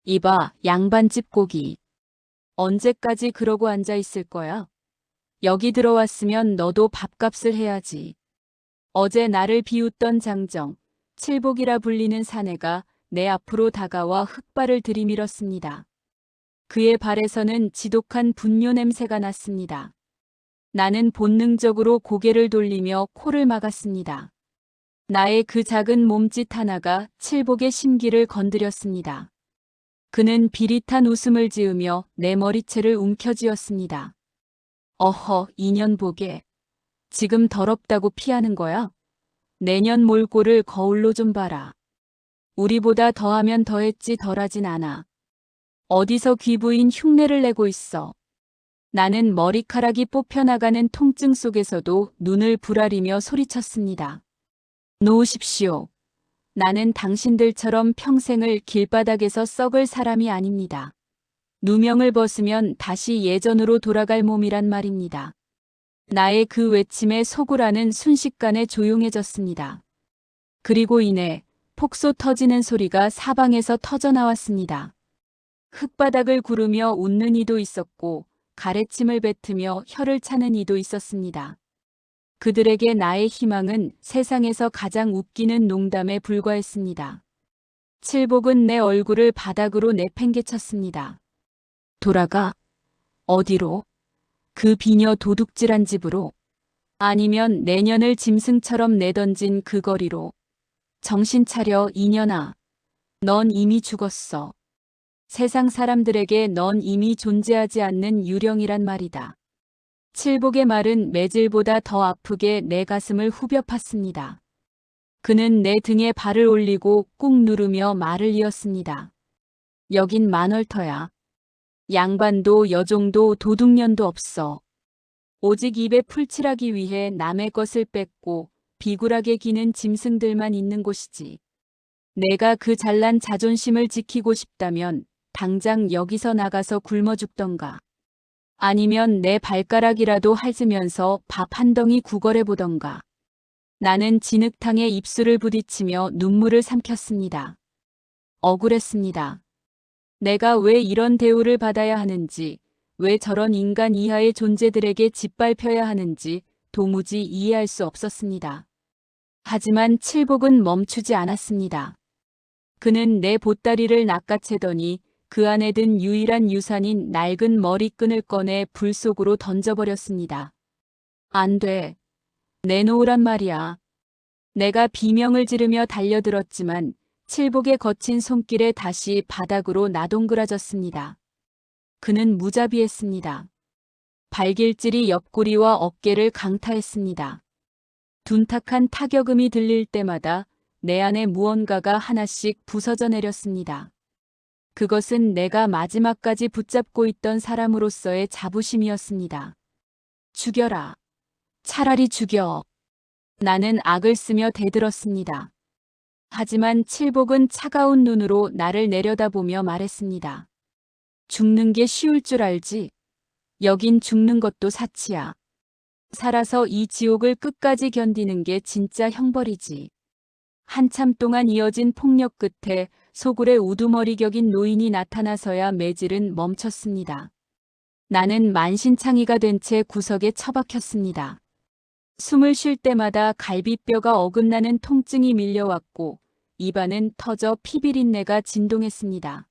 이봐, 양반집 고기. 언제까지 그러고 앉아 있을 거야? 여기 들어왔으면 너도 밥값을 해야지. 어제 나를 비웃던 장정, 칠복이라 불리는 사내가 내 앞으로 다가와 흑발을 들이밀었습니다. 그의 발에서는 지독한 분뇨 냄새가 났습니다. 나는 본능적으로 고개를 돌리며 코를 막았습니다. 나의 그 작은 몸짓 하나가 칠복의 심기를 건드렸습니다. 그는 비릿한 웃음을 지으며 내 머리채를 움켜쥐었습니다. 어허, 인연보게. 지금 더럽다고 피하는 거야? 내년 몰골을 거울로 좀 봐라. 우리보다 더하면 더했지 덜하진 않아. 어디서 귀부인 흉내를 내고 있어. 나는 머리카락이 뽑혀나가는 통증 속에서도 눈을 부라리며 소리쳤습니다. 놓으십시오. 나는 당신들처럼 평생을 길바닥에서 썩을 사람이 아닙니다. 누명을 벗으면 다시 예전으로 돌아갈 몸이란 말입니다. 나의 그 외침에 속으라는 순식간에 조용해졌습니다. 그리고 이내 폭소 터지는 소리가 사방에서 터져나왔습니다. 흙바닥을 구르며 웃는 이도 있었고 가래침을 뱉으며 혀를 차는 이도 있었습니다. 그들에게 나의 희망은 세상에서 가장 웃기는 농담에 불과했습니다. 칠복은 내 얼굴을 바닥으로 내팽개쳤습니다. 돌아가? 어디로? 그 비녀 도둑질한 집으로? 아니면 내년을 짐승처럼 내던진 그 거리로? 정신 차려 이년아. 넌 이미 죽었어. 세상 사람들에게 넌 이미 존재하지 않는 유령이란 말이다. 칠복의 말은 매질보다 더 아프게 내 가슴을 후벼 팠습니다. 그는 내 등에 발을 올리고 꾹 누르며 말을 이었습니다. 여긴 만월터야. 양반도 여종도 도둑년도 없어. 오직 입에 풀칠하기 위해 남의 것을 뺏고 비굴하게 기는 짐승들만 있는 곳이지. 내가 그 잘난 자존심을 지키고 싶다면 당장 여기서 나가서 굶어 죽던가. 아니면 내 발가락이라도 핥으면서 밥 한 덩이 구걸해 보던가. 나는 진흙탕에 입술을 부딪히며 눈물을 삼켰습니다. 억울했습니다. 내가 왜 이런 대우를 받아야 하는지, 왜 저런 인간 이하의 존재들에게 짓밟혀야 하는지 도무지 이해할 수 없었습니다. 하지만 칠복은 멈추지 않았습니다. 그는 내 보따리를 낚아채더니 그 안에 든 유일한 유산인 낡은 머리끈을 꺼내 불 속으로 던져버렸습니다. 안 돼. 내놓으란 말이야. 내가 비명을 지르며 달려들었지만 칠복의 거친 손길에 다시 바닥으로 나동그라졌습니다. 그는 무자비했습니다. 발길질이 옆구리와 어깨를 강타했습니다. 둔탁한 타격음이 들릴 때마다 내 안에 무언가가 하나씩 부서져 내렸습니다. 그것은 내가 마지막까지 붙잡고 있던 사람으로서의 자부심이었습니다. 죽여라. 차라리 죽여. 나는 악을 쓰며 대들었습니다. 하지만 칠복은 차가운 눈으로 나를 내려다보며 말했습니다. 죽는 게 쉬울 줄 알지? 여긴 죽는 것도 사치야. 살아서 이 지옥을 끝까지 견디는 게 진짜 형벌이지. 한참 동안 이어진 폭력 끝에 소굴에 우두머리 격인 노인이 나타나서야 매질은 멈췄습니다. 나는 만신창이가 된 채 구석에 처박혔습니다. 숨을 쉴 때마다 갈비뼈가 어긋나는 통증이 밀려왔고 입안은 터져 피비린내가 진동했습니다.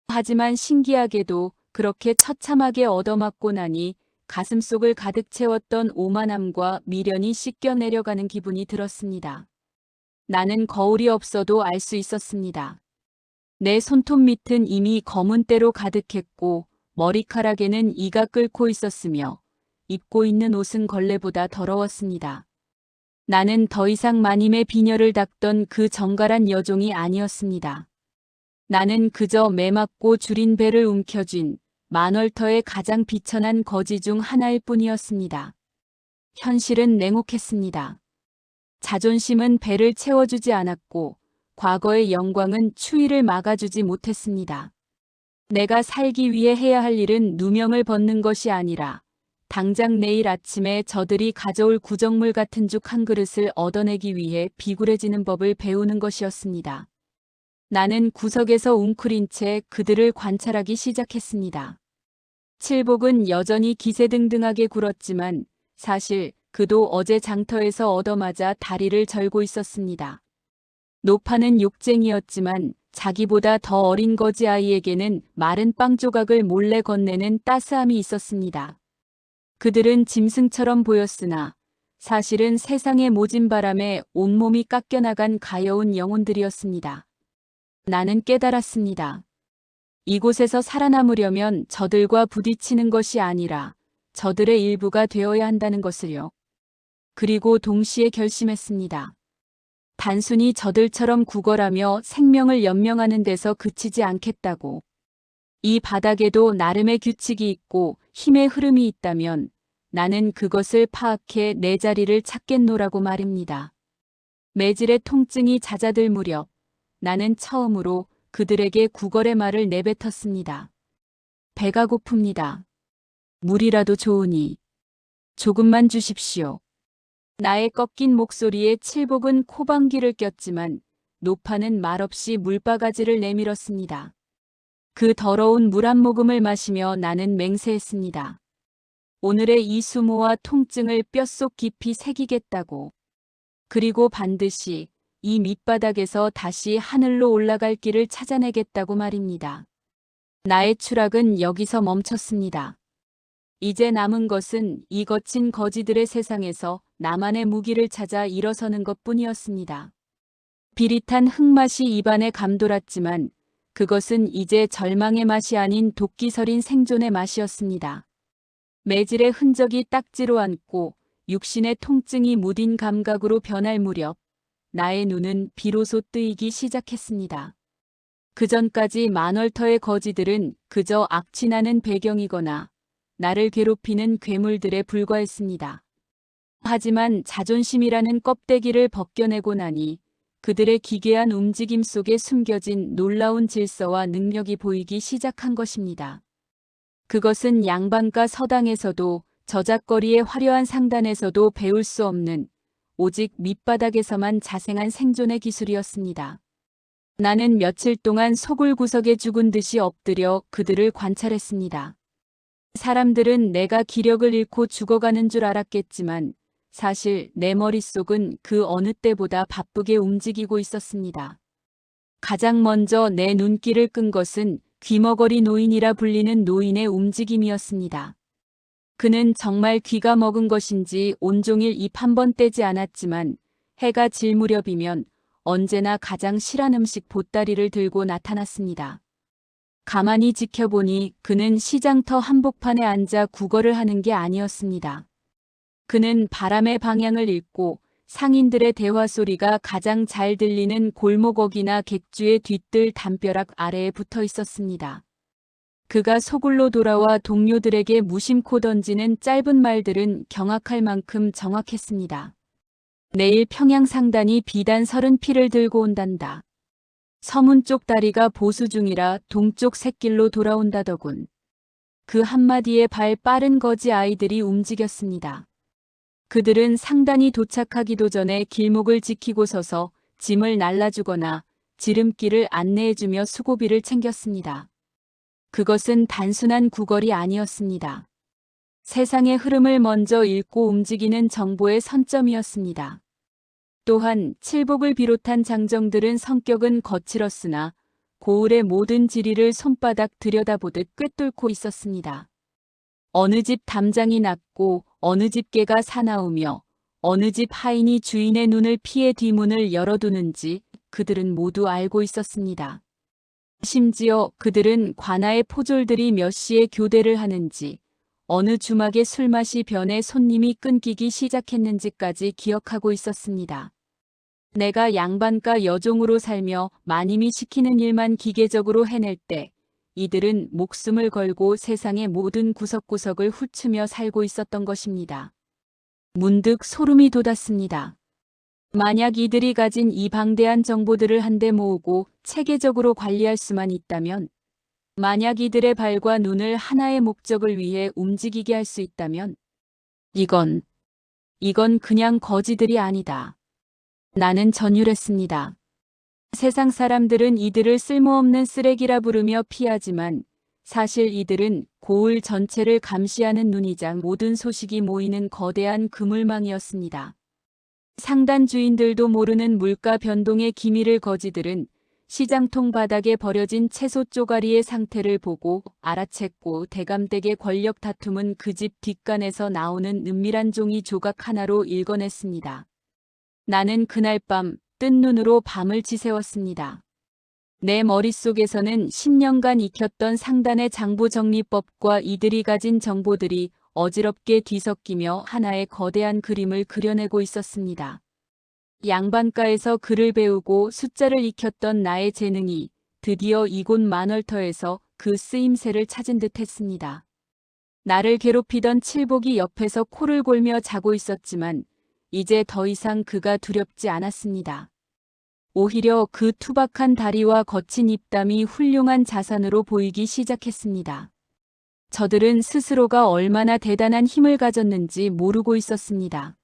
하지만 신기하게도 그렇게 처참하게 얻어맞고 나니 가슴속을 가득 채웠던 오만함과 미련이 씻겨 내려가는 기분이 들었습니다. 나는 거울이 없어도 알 수 있었습니다. 내 손톱 밑은 이미 검은 때로 가득했고 머리카락에는 이가 끓고 있었으며 입고 있는 옷은 걸레보다 더러웠습니다. 나는 더 이상 마님의 비녀를 닦던 그 정갈한 여종이 아니었습니다. 나는 그저 매맞고 줄인 배를 움켜쥔 만월터의 가장 비천한 거지 중 하나일 뿐이었습니다. 현실은 냉혹했습니다. 자존심은 배를 채워주지 않았고 과거의 영광은 추위를 막아주지 못했습니다. 내가 살기 위해 해야 할 일은 누명을 벗는 것이 아니라 당장 내일 아침에 저들이 가져올 구정물 같은 죽 한 그릇을 얻어내기 위해 비굴해지는 법을 배우는 것이었습니다. 나는 구석에서 웅크린 채 그들을 관찰하기 시작했습니다. 칠복은 여전히 기세등등하게 굴었지만 사실 그도 어제 장터에서 얻어맞아 다리를 절고 있었습니다. 노파는 욕쟁이였지만 자기보다 더 어린 거지 아이에게는 마른 빵 조각을 몰래 건네는 따스함이 있었습니다. 그들은 짐승처럼 보였으나 사실은 세상의 모진 바람에 온몸이 깎여나간 가여운 영혼들이었습니다. 나는 깨달았습니다. 이곳에서 살아남으려면 저들과 부딪히는 것이 아니라 저들의 일부가 되어야 한다는 것을요. 그리고 동시에 결심했습니다. 단순히 저들처럼 구걸하며 생명을 연명하는 데서 그치지 않겠다고. 이 바닥에도 나름의 규칙이 있고 힘의 흐름이 있다면 나는 그것을 파악해 내 자리를 찾겠노라고 말입니다. 매질의 통증이 잦아들 무렵 나는 처음으로 그들에게 구걸의 말을 내뱉었습니다. 배가 고픕니다. 물이라도 좋으니 조금만 주십시오. 나의 꺾인 목소리에 칠복은 코방귀를 꼈지만 노파는 말없이 물바가지를 내밀었습니다. 그 더러운 물 한 모금을 마시며 나는 맹세했습니다. 오늘의 이 수모와 통증을 뼛속 깊이 새기겠다고. 그리고 반드시 이 밑바닥에서 다시 하늘로 올라갈 길을 찾아내겠다고 말입니다. 나의 추락은 여기서 멈췄습니다. 이제 남은 것은 이 거친 거지들의 세상에서 나만의 무기를 찾아 일어서는 것뿐이었습니다. 비릿한 흙맛이 입안에 감돌았지만 그것은 이제 절망의 맛이 아닌 도끼서린 생존의 맛이었습니다. 매질의 흔적이 딱지로 앉고 육신의 통증이 무딘 감각으로 변할 무렵 나의 눈은 비로소 뜨이기 시작했습니다. 그전까지 만월터의 거지들은 그저 악취나는 배경이거나 나를 괴롭히는 괴물들에 불과했습니다. 하지만 자존심이라는 껍데기를 벗겨내고 나니 그들의 기괴한 움직임 속에 숨겨진 놀라운 질서와 능력이 보이기 시작한 것입니다. 그것은 양반가 서당에서도 저작거리의 화려한 상단에서도 배울 수 없는 오직 밑바닥에서만 자생한 생존의 기술이었습니다. 나는 며칠 동안 소굴 구석에 죽은 듯이 엎드려 그들을 관찰했습니다. 사람들은 내가 기력을 잃고 죽어가는 줄 알았겠지만 사실 내 머릿속은 그 어느 때보다 바쁘게 움직이고 있었습니다. 가장 먼저 내 눈길을 끈 것은 귀머거리 노인이라 불리는 노인의 움직임이었습니다. 그는 정말 귀가 먹은 것인지 온종일 입 한 번 떼지 않았지만 해가 질 무렵이면 언제나 가장 실한 음식 보따리를 들고 나타났습니다. 가만히 지켜보니 그는 시장터 한복판에 앉아 구걸을 하는 게 아니었습니다. 그는 바람의 방향을 읽고 상인들의 대화 소리가 가장 잘 들리는 골목억이나 객주의 뒤뜰 담벼락 아래에 붙어 있었습니다. 그가 소굴로 돌아와 동료들에게 무심코 던지는 짧은 말들은 경악할 만큼 정확했습니다. 내일 평양상단이 비단 30피를 들고 온단다. 서문 쪽 다리가 보수 중이라 동쪽 샛길로 돌아온다더군. 그 한마디에 발 빠른 거지 아이들이 움직였습니다. 그들은 상단이 도착하기도 전에 길목을 지키고 서서 짐을 날라주거나 지름길을 안내해주며 수고비를 챙겼습니다. 그것은 단순한 구걸이 아니었습니다. 세상의 흐름을 먼저 읽고 움직이는 정보의 선점이었습니다. 또한 칠복을 비롯한 장정들은 성격은 거칠었으나 고을의 모든 지리를 손바닥 들여다보듯 꿰뚫고 있었습니다. 어느 집 담장이 낮고 어느 집 개가 사나우며 어느 집 하인이 주인의 눈을 피해 뒷문을 열어두는지 그들은 모두 알고 있었습니다. 심지어 그들은 관아의 포졸들이 몇 시에 교대를 하는지 어느 주막의 술맛이 변해 손님이 끊기기 시작했는지까지 기억하고 있었습니다. 내가 양반가 여종으로 살며 마님이 시키는 일만 기계적으로 해낼 때 이들은 목숨을 걸고 세상의 모든 구석구석을 훑으며 살고 있었던 것입니다. 문득 소름이 돋았습니다. 만약 이들이 가진 이 방대한 정보들을 한데 모으고 체계적으로 관리할 수만 있다면, 만약 이들의 발과 눈을 하나의 목적을 위해 움직이게 할 수 있다면, 이건 그냥 거지들이 아니다. 나는 전율했습니다. 세상 사람들은 이들을 쓸모없는 쓰레기라 부르며 피하지만 사실 이들은 고을 전체를 감시하는 눈이자 모든 소식이 모이는 거대한 그물망이었습니다. 상단 주인들도 모르는 물가 변동의 기미를 거지들은 시장통 바닥에 버려진 채소 쪼가리의 상태를 보고 알아챘고 대감댁의 권력 다툼은 그 집 뒷간에서 나오는 은밀한 종이 조각 하나로 읽어냈습니다. 나는 그날 밤 뜬 눈으로 밤을 지새웠습니다. 내 머릿속에서는 10년간 익혔던 상단의 장부정리법과 이들이 가진 정보들이 어지럽게 뒤섞이며 하나의 거대한 그림을 그려내고 있었습니다. 양반가에서 글을 배우고 숫자를 익혔던 나의 재능이 드디어 이곳 만월터에서 그 쓰임새를 찾은 듯 했습니다. 나를 괴롭히던 칠복이 옆에서 코를 골며 자고 있었지만 이제 더 이상 그가 두렵지 않았습니다. 오히려 그 투박한 다리와 거친 입담이 훌륭한 자산으로 보이기 시작했습니다. 저들은 스스로가 얼마나 대단한 힘을 가졌는지 모르고 있었습니다.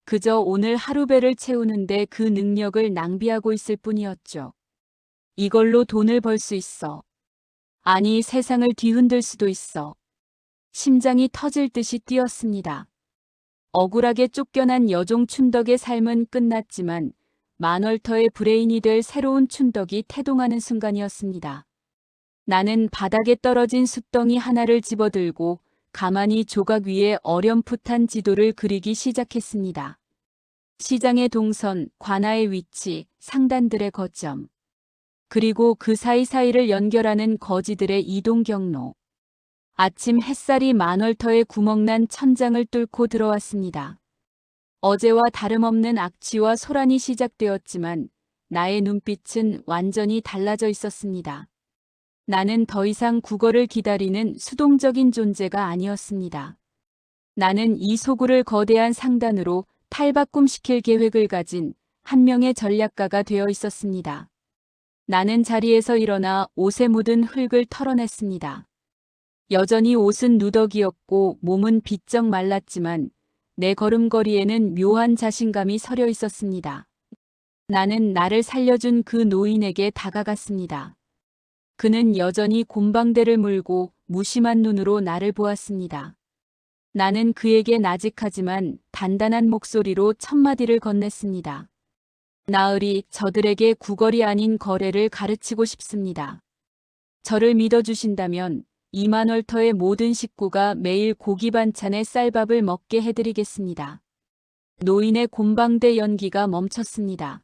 그저 오늘 하루 배를 채우는데 그 능력을 낭비하고 있을 뿐이었죠. 이걸로 돈을 벌 수 있어. 아니, 세상을 뒤흔들 수도 있어. 심장이 터질 듯이 뛰었습니다. 억울하게 쫓겨난 여종 춘덕의 삶은 끝났지만 만월터의 브레인이 될 새로운 춘덕이 태동하는 순간이었습니다. 나는 바닥에 떨어진 숫덩이 하나를 집어들고 가만히 조각 위에 어렴풋한 지도를 그리기 시작했습니다. 시장의 동선, 관아의 위치, 상단들의 거점, 그리고 그 사이사이를 연결하는 거지들의 이동 경로. 아침 햇살이 만월터의 구멍난 천장을 뚫고 들어왔습니다. 어제와 다름없는 악취와 소란이 시작되었지만 나의 눈빛은 완전히 달라져 있었습니다. 나는 더 이상 국어를 기다리는 수동적인 존재가 아니었습니다. 나는 이 소굴을 거대한 상단으로 탈바꿈시킬 계획을 가진 한 명의 전략가가 되어 있었습니다. 나는 자리에서 일어나 옷에 묻은 흙을 털어냈습니다. 여전히 옷은 누더기였고 몸은 비쩍 말랐지만 내 걸음걸이에는 묘한 자신감이 서려 있었습니다. 나는 나를 살려준 그 노인에게 다가갔습니다. 그는 여전히 곰방대를 물고 무심한 눈으로 나를 보았습니다. 나는 그에게 나직하지만 단단한 목소리로 첫마디를 건넸습니다. 나으리, 저들에게 구걸이 아닌 거래를 가르치고 싶습니다. 저를 믿어주신다면 2만월터의 모든 식구가 매일 고기 반찬에 쌀밥을 먹게 해드리겠습니다. 노인의 곰방대 연기가 멈췄습니다.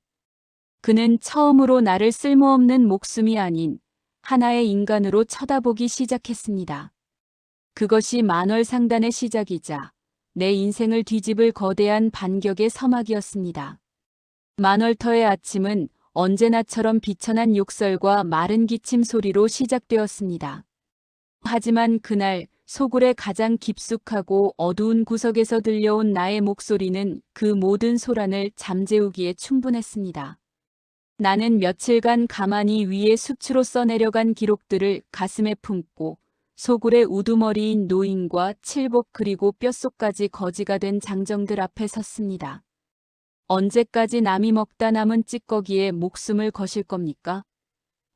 그는 처음으로 나를 쓸모없는 목숨이 아닌 하나의 인간으로 쳐다보기 시작했습니다. 그것이 만월 상단의 시작이자 내 인생을 뒤집을 거대한 반격의 서막이었습니다. 만월터의 아침은 언제나처럼 비천한 욕설과 마른 기침 소리로 시작되었습니다. 하지만 그날 소굴의 가장 깊숙하고 어두운 구석에서 들려온 나의 목소리는 그 모든 소란을 잠재우기에 충분했습니다. 나는 며칠간 가만히 위에 수치로 써내려간 기록들을 가슴에 품고 소굴의 우두머리인 노인과 칠복 그리고 뼛속까지 거지가 된 장정들 앞에 섰습니다. 언제까지 남이 먹다 남은 찌꺼기에 목숨을 거실 겁니까?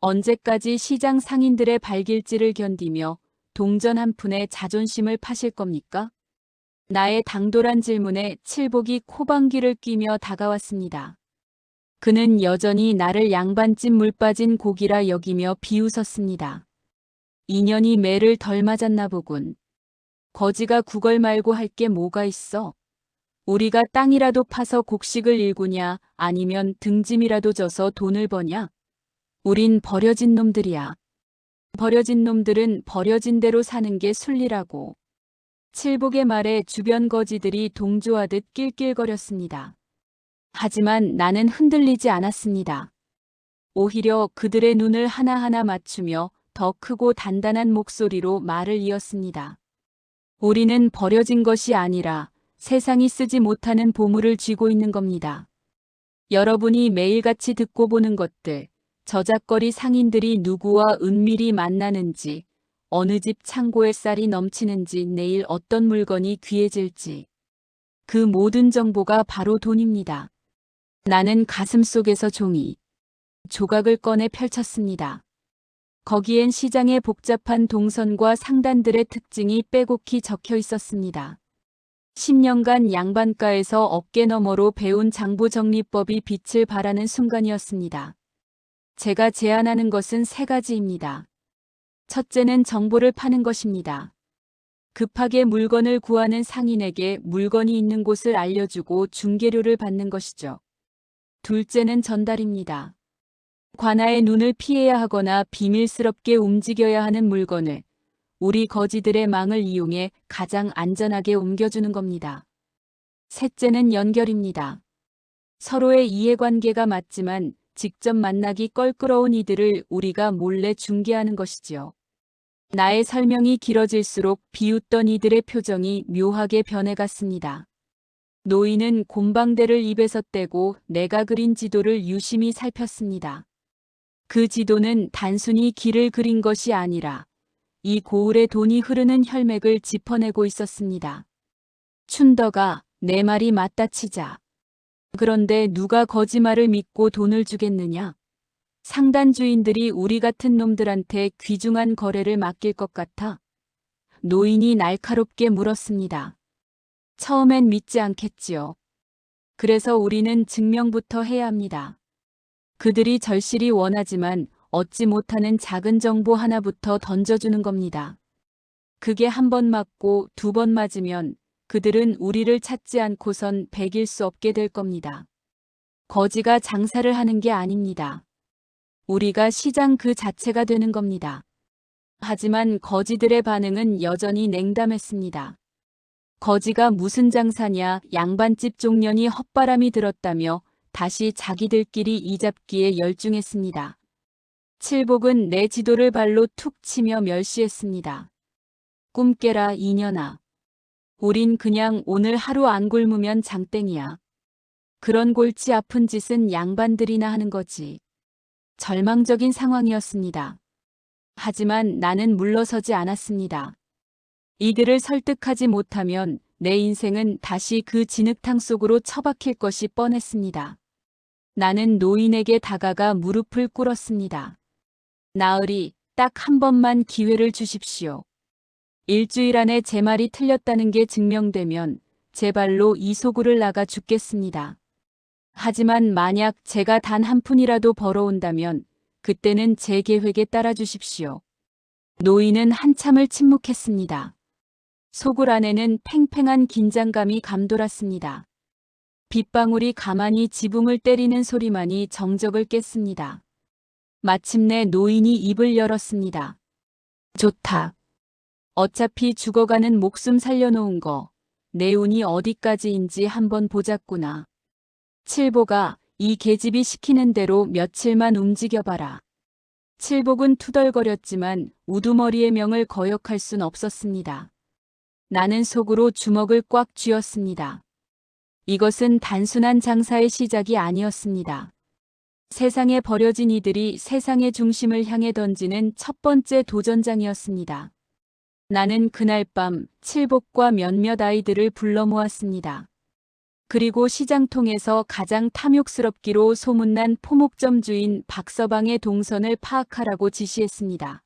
언제까지 시장 상인들의 발길질을 견디며 동전 한 푼에 자존심을 파실 겁니까? 나의 당돌한 질문에 칠복이 코방귀를 뀌며 다가왔습니다. 그는 여전히 나를 양반집 물 빠진 고기라 여기며 비웃었습니다. 인연이 매를 덜 맞았나 보군. 거지가 구걸 말고 할 게 뭐가 있어? 우리가 땅이라도 파서 곡식을 일구냐 아니면 등짐이라도 져서 돈을 버냐? 우린 버려진 놈들이야. 버려진 놈들은 버려진 대로 사는 게 순리라고. 칠복의 말에 주변 거지들이 동조하듯 낄낄거렸습니다. 하지만 나는 흔들리지 않았습니다. 오히려 그들의 눈을 하나하나 맞추며 더 크고 단단한 목소리로 말을 이었습니다. 우리는 버려진 것이 아니라 세상이 쓰지 못하는 보물을 쥐고 있는 겁니다. 여러분이 매일같이 듣고 보는 것들, 저작거리 상인들이 누구와 은밀히 만나는지, 어느 집 창고에 쌀이 넘치는지, 내일 어떤 물건이 귀해질지. 그 모든 정보가 바로 돈입니다. 나는 가슴속에서 종이 조각을 꺼내 펼쳤습니다. 거기엔 시장의 복잡한 동선과 상단들의 특징이 빼곡히 적혀 있었습니다. 10년간 양반가에서 어깨 너머로 배운 장부정리법이 빛을 발하는 순간이었습니다. 제가 제안하는 것은 세 가지입니다. 첫째는 정보를 파는 것입니다. 급하게 물건을 구하는 상인에게 물건이 있는 곳을 알려주고 중개료를 받는 것이죠. 둘째는 전달입니다. 관아의 눈을 피해야 하거나 비밀스럽게 움직여야 하는 물건을 우리 거지들의 망을 이용해 가장 안전하게 옮겨주는 겁니다. 셋째는 연결입니다. 서로의 이해관계가 맞지만 직접 만나기 껄끄러운 이들을 우리가 몰래 중개하는 것이지요. 나의 설명이 길어질수록 비웃던 이들의 표정이 묘하게 변해갔습니다. 노인은 곰방대를 입에서 떼고 내가 그린 지도를 유심히 살폈습니다. 그 지도는 단순히 길을 그린 것이 아니라 이 고을의 돈이 흐르는 혈맥을 짚어내고 있었습니다. 춘덕아, 내 말이 맞다 치자. 그런데 누가 거짓말을 믿고 돈을 주겠느냐? 상단 주인들이 우리 같은 놈들한테 귀중한 거래를 맡길 것 같아? 노인이 날카롭게 물었습니다. 처음엔 믿지 않겠지요. 그래서 우리는 증명부터 해야 합니다. 그들이 절실히 원하지만 얻지 못하는 작은 정보 하나부터 던져주는 겁니다. 그게 한 번 맞고 두 번 맞으면 그들은 우리를 찾지 않고선 배길 수 없게 될 겁니다. 거지가 장사를 하는 게 아닙니다. 우리가 시장 그 자체가 되는 겁니다. 하지만 거지들의 반응은 여전히 냉담했습니다. 거지가 무슨 장사냐, 양반집 종년이 헛바람이 들었다며 다시 자기들끼리 이잡기에 열중했습니다. 칠복은 내 지도를 발로 툭 치며 멸시했습니다. 꿈 깨라 이년아. 우린 그냥 오늘 하루 안 굶으면 장땡이야. 그런 골치 아픈 짓은 양반들이나 하는 거지. 절망적인 상황이었습니다. 하지만 나는 물러서지 않았습니다. 이들을 설득하지 못하면 내 인생은 다시 그 진흙탕 속으로 처박힐 것이 뻔했습니다. 나는 노인에게 다가가 무릎을 꿇었습니다. 나으리, 딱 한 번만 기회를 주십시오. 일주일 안에 제 말이 틀렸다는 게 증명되면 제 발로 이 소굴을 나가 죽겠습니다. 하지만 만약 제가 단 한 푼이라도 벌어온다면 그때는 제 계획에 따라 주십시오. 노인은 한참을 침묵했습니다. 소굴 안에는 팽팽한 긴장감이 감돌았습니다. 빗방울이 가만히 지붕을 때리는 소리만이 정적을 깼습니다. 마침내 노인이 입을 열었습니다. 좋다. 어차피 죽어가는 목숨 살려놓은 거, 내 운이 어디까지인지 한번 보자꾸나. 칠복아, 이 계집이 시키는 대로 며칠만 움직여봐라. 칠복은 투덜거렸지만 우두머리의 명을 거역할 순 없었습니다. 나는 속으로 주먹을 꽉 쥐었습니다. 이것은 단순한 장사의 시작이 아니었습니다. 세상에 버려진 이들이 세상의 중심을 향해 던지는 첫 번째 도전장이었습니다. 나는 그날 밤 칠복과 몇몇 아이들을 불러 모았습니다. 그리고 시장통에서 가장 탐욕스럽기로 소문난 포목점 주인 박서방의 동선을 파악하라고 지시했습니다.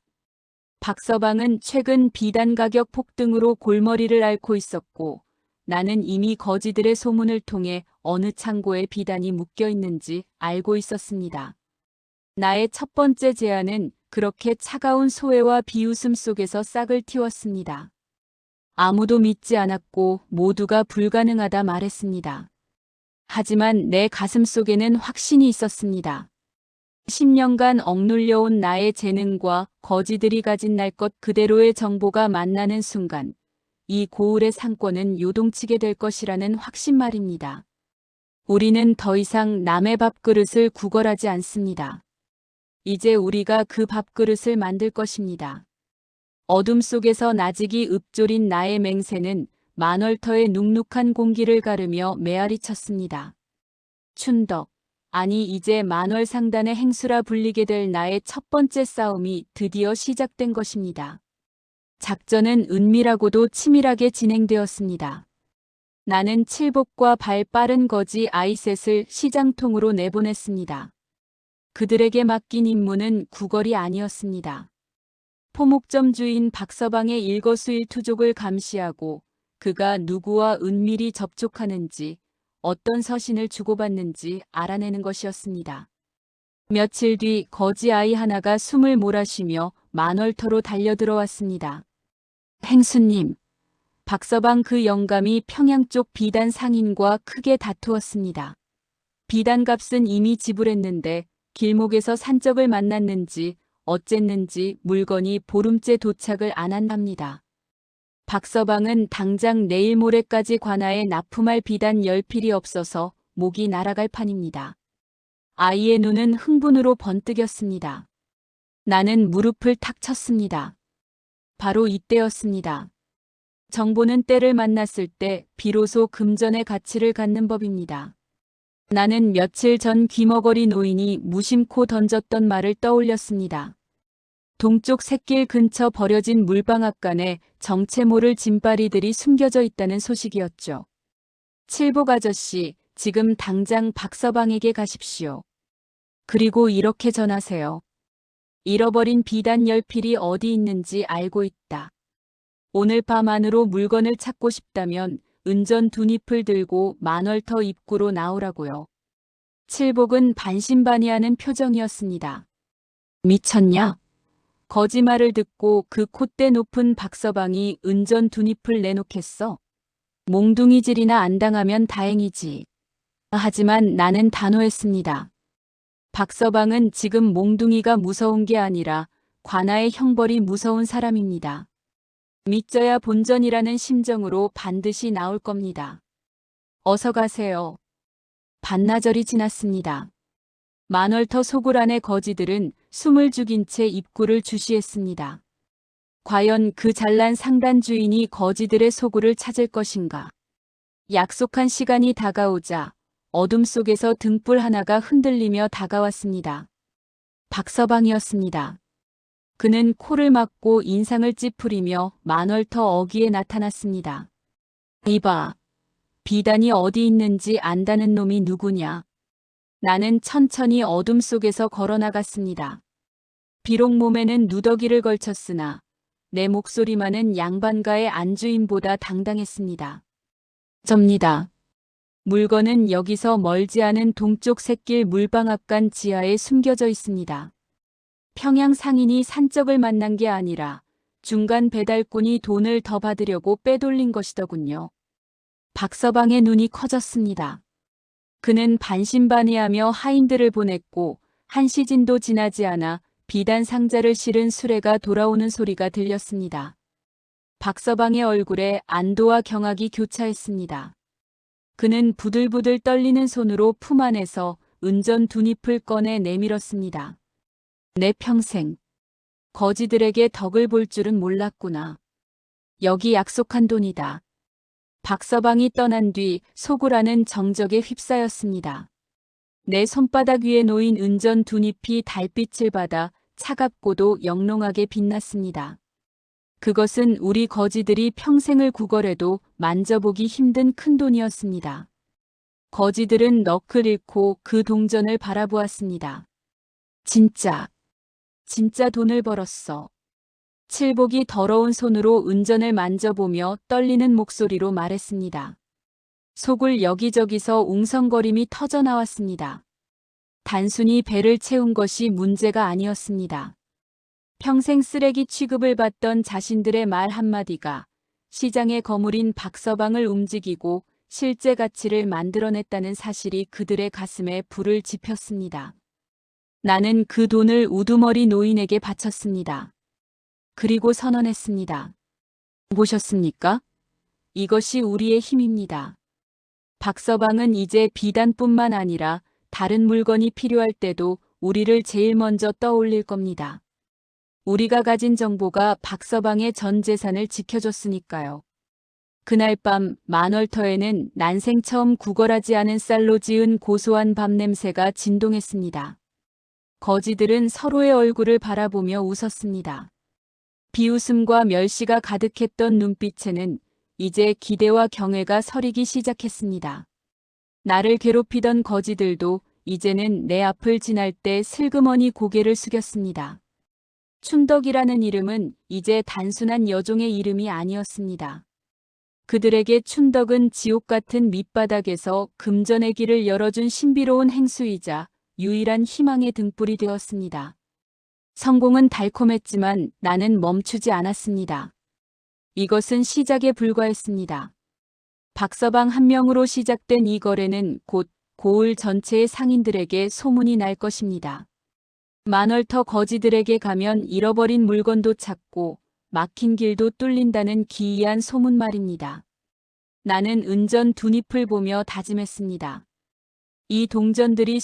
박서방은 최근 비단 가격 폭등으로 골머리를 앓고 있었고 나는 이미 거지들의 소문을 통해 어느 창고에 비단이 묶여 있는지 알고 있었습니다. 나의 첫 번째 제안은 그렇게 차가운 소외와 비웃음 속에서 싹을 틔웠습니다. 아무도 믿지 않았고 모두가 불가능하다 말했습니다. 하지만 내 가슴 속에는 확신이 있었습니다. 10년간 억눌려온 나의 재능과 거지들이 가진 날 것 그대로의 정보가 만나는 순간 이 고을의 상권은 요동치게 될 것이라는 확신 말입니다. 우리는 더 이상 남의 밥그릇을 구걸하지 않습니다. 이제 우리가 그 밥그릇을 만들 것입니다. 어둠 속에서 나직이 읊조린 나의 맹세는 만월터의 눅눅한 공기를 가르며 메아리 쳤습니다. 춘덕, 아니 이제 만월 상단의 행수라 불리게 될 나의 첫 번째 싸움이 드디어 시작된 것입니다. 작전은 은밀하고도 치밀하게 진행되었습니다. 나는 칠복과 발 빠른 거지 아이셋을 시장통으로 내보냈습니다. 그들에게 맡긴 임무는 구걸이 아니었습니다. 포목점 주인 박서방의 일거수일투족을 감시하고 그가 누구와 은밀히 접촉하는지 어떤 서신을 주고받는지 알아내는 것이었습니다. 며칠 뒤 거지 아이 하나가 숨을 몰아쉬며 만월터로 달려들어왔습니다. 행수님, 박서방 그 영감이 평양 쪽 비단 상인과 크게 다투었습니다. 비단값은 이미 지불했는데 길목에서 산적을 만났는지 어쨌는지 물건이 보름째 도착을 안 한답니다. 박서방은 당장 내일 모레까지 관아에 납품할 비단 10필이 없어서 목이 날아갈 판입니다. 아이의 눈은 흥분으로 번뜩였습니다. 나는 무릎을 탁 쳤습니다. 바로 이때였습니다. 정보는 때를 만났을 때 비로소 금전의 가치를 갖는 법입니다. 나는 며칠 전 귀머거리 노인이 무심코 던졌던 말을 떠올렸습니다. 동쪽 샛길 근처 버려진 물방앗간에 정체 모를 짐바리들이 숨겨져 있다는 소식이었죠. 칠복 아저씨, 지금 당장 박서방에게 가십시오. 그리고 이렇게 전하세요. 잃어버린 비단 연필이 어디 있는지 알고 있다. 오늘 밤 안으로 물건을 찾고 싶다면 은전 두 잎을 들고 만월터 입구로 나오라고요. 칠복은 반신반의하는 표정이었습니다. 미쳤냐? 거짓말을 듣고 그 콧대 높은 박서방이 은전 두 잎을 내놓겠어? 몽둥이질이나 안 당하면 다행이지. 하지만 나는 단호했습니다. 박서방은 지금 몽둥이가 무서운 게 아니라 관아의 형벌이 무서운 사람입니다. 믿져야 본전이라는 심정으로 반드시 나올 겁니다. 어서 가세요. 반나절이 지났습니다. 만월터 소굴 안의 거지들은 숨을 죽인 채 입구를 주시했습니다. 과연 그 잘난 상단 주인이 거지들의 소굴을 찾을 것인가? 약속한 시간이 다가오자 어둠 속에서 등불 하나가 흔들리며 다가왔습니다. 박서방이었습니다. 그는 코를 막고 인상을 찌푸리며 만월터 어귀에 나타났습니다. 이봐, 비단이 어디 있는지 안다는 놈이 누구냐? 나는 천천히 어둠 속에서 걸어나갔습니다. 비록 몸에는 누더기를 걸쳤으나 내 목소리만은 양반가의 안주인보다 당당했습니다. 접니다. 물건은 여기서 멀지 않은 동쪽 샛길 물방앗간 지하에 숨겨져 있습니다. 평양 상인이 산적을 만난 게 아니라 중간 배달꾼이 돈을 더 받으려고 빼돌린 것이더군요. 박서방의 눈이 커졌습니다. 그는 반신반의하며 하인들을 보냈고 한 시진도 지나지 않아 비단 상자를 실은 수레가 돌아오는 소리가 들렸습니다. 박서방의 얼굴에 안도와 경악이 교차했습니다. 그는 부들부들 떨리는 손으로 품 안에서 은전 두 잎을 꺼내 내밀었습니다. 내 평생 거지들에게 덕을 볼 줄은 몰랐구나. 여기 약속한 돈이다. 박서방이 떠난 뒤 소굴 안은 정적에 휩싸였습니다. 내 손바닥 위에 놓인 은전 두 잎이 달빛을 받아 차갑고도 영롱하게 빛났습니다. 그것은 우리 거지들이 평생을 구걸해도 만져보기 힘든 큰돈이었습니다. 거지들은 넋을 잃고 그 동전을 바라보았습니다. 진짜 돈을 벌었어. 칠복이 더러운 손으로 은전을 만져보며 떨리는 목소리로 말했습니다. 소굴 여기저기서 웅성거림이 터져나왔습니다. 단순히 배를 채운 것이 문제가 아니었습니다. 평생 쓰레기 취급을 받던 자신들의 말 한마디가 시장의 거물인 박서방을 움직이고 실제 가치를 만들어냈다는 사실이 그들의 가슴에 불을 지폈습니다. 나는 그 돈을 우두머리 노인에게 바쳤습니다. 그리고 선언했습니다. 보셨습니까? 이것이 우리의 힘입니다. 박서방은 이제 비단뿐만 아니라 다른 물건이 필요할 때도 우리를 제일 먼저 떠올릴 겁니다. 우리가 가진 정보가 박서방의 전 재산을 지켜줬으니까요. 그날 밤 만월터에는 난생 처음 구걸하지 않은 쌀로 지은 고소한 밥 냄새가 진동했습니다. 거지들은 서로의 얼굴을 바라보며 웃었습니다. 비웃음과 멸시가 가득했던 눈빛에는 이제 기대와 경외가 서리기 시작했습니다. 나를 괴롭히던 거지들도 이제는 내 앞을 지날 때 슬그머니 고개를 숙였습니다. 춘덕이라는 이름은 이제 단순한 여종의 이름이 아니었습니다. 그들에게 춘덕은 지옥 같은 밑바닥에서 금전의 길을 열어준 신비로운 행수이자 유일한 희망의 등불이 되었습니다. 성공은 달콤했지만 나는 멈추지 않았습니다. 이것은 시작에 불과했습니다. 박서방 한 명으로 시작된 이 거래는 곧 고을 전체의 상인들에게 소문이 날 것입니다. 만월터 거지들에게 가면 잃어버린 물건도 찾고 막힌 길도 뚫린다는 기이한 소문 말입니다. 나는 은전 두 잎을 보며 다짐했습니다. 이 동전들이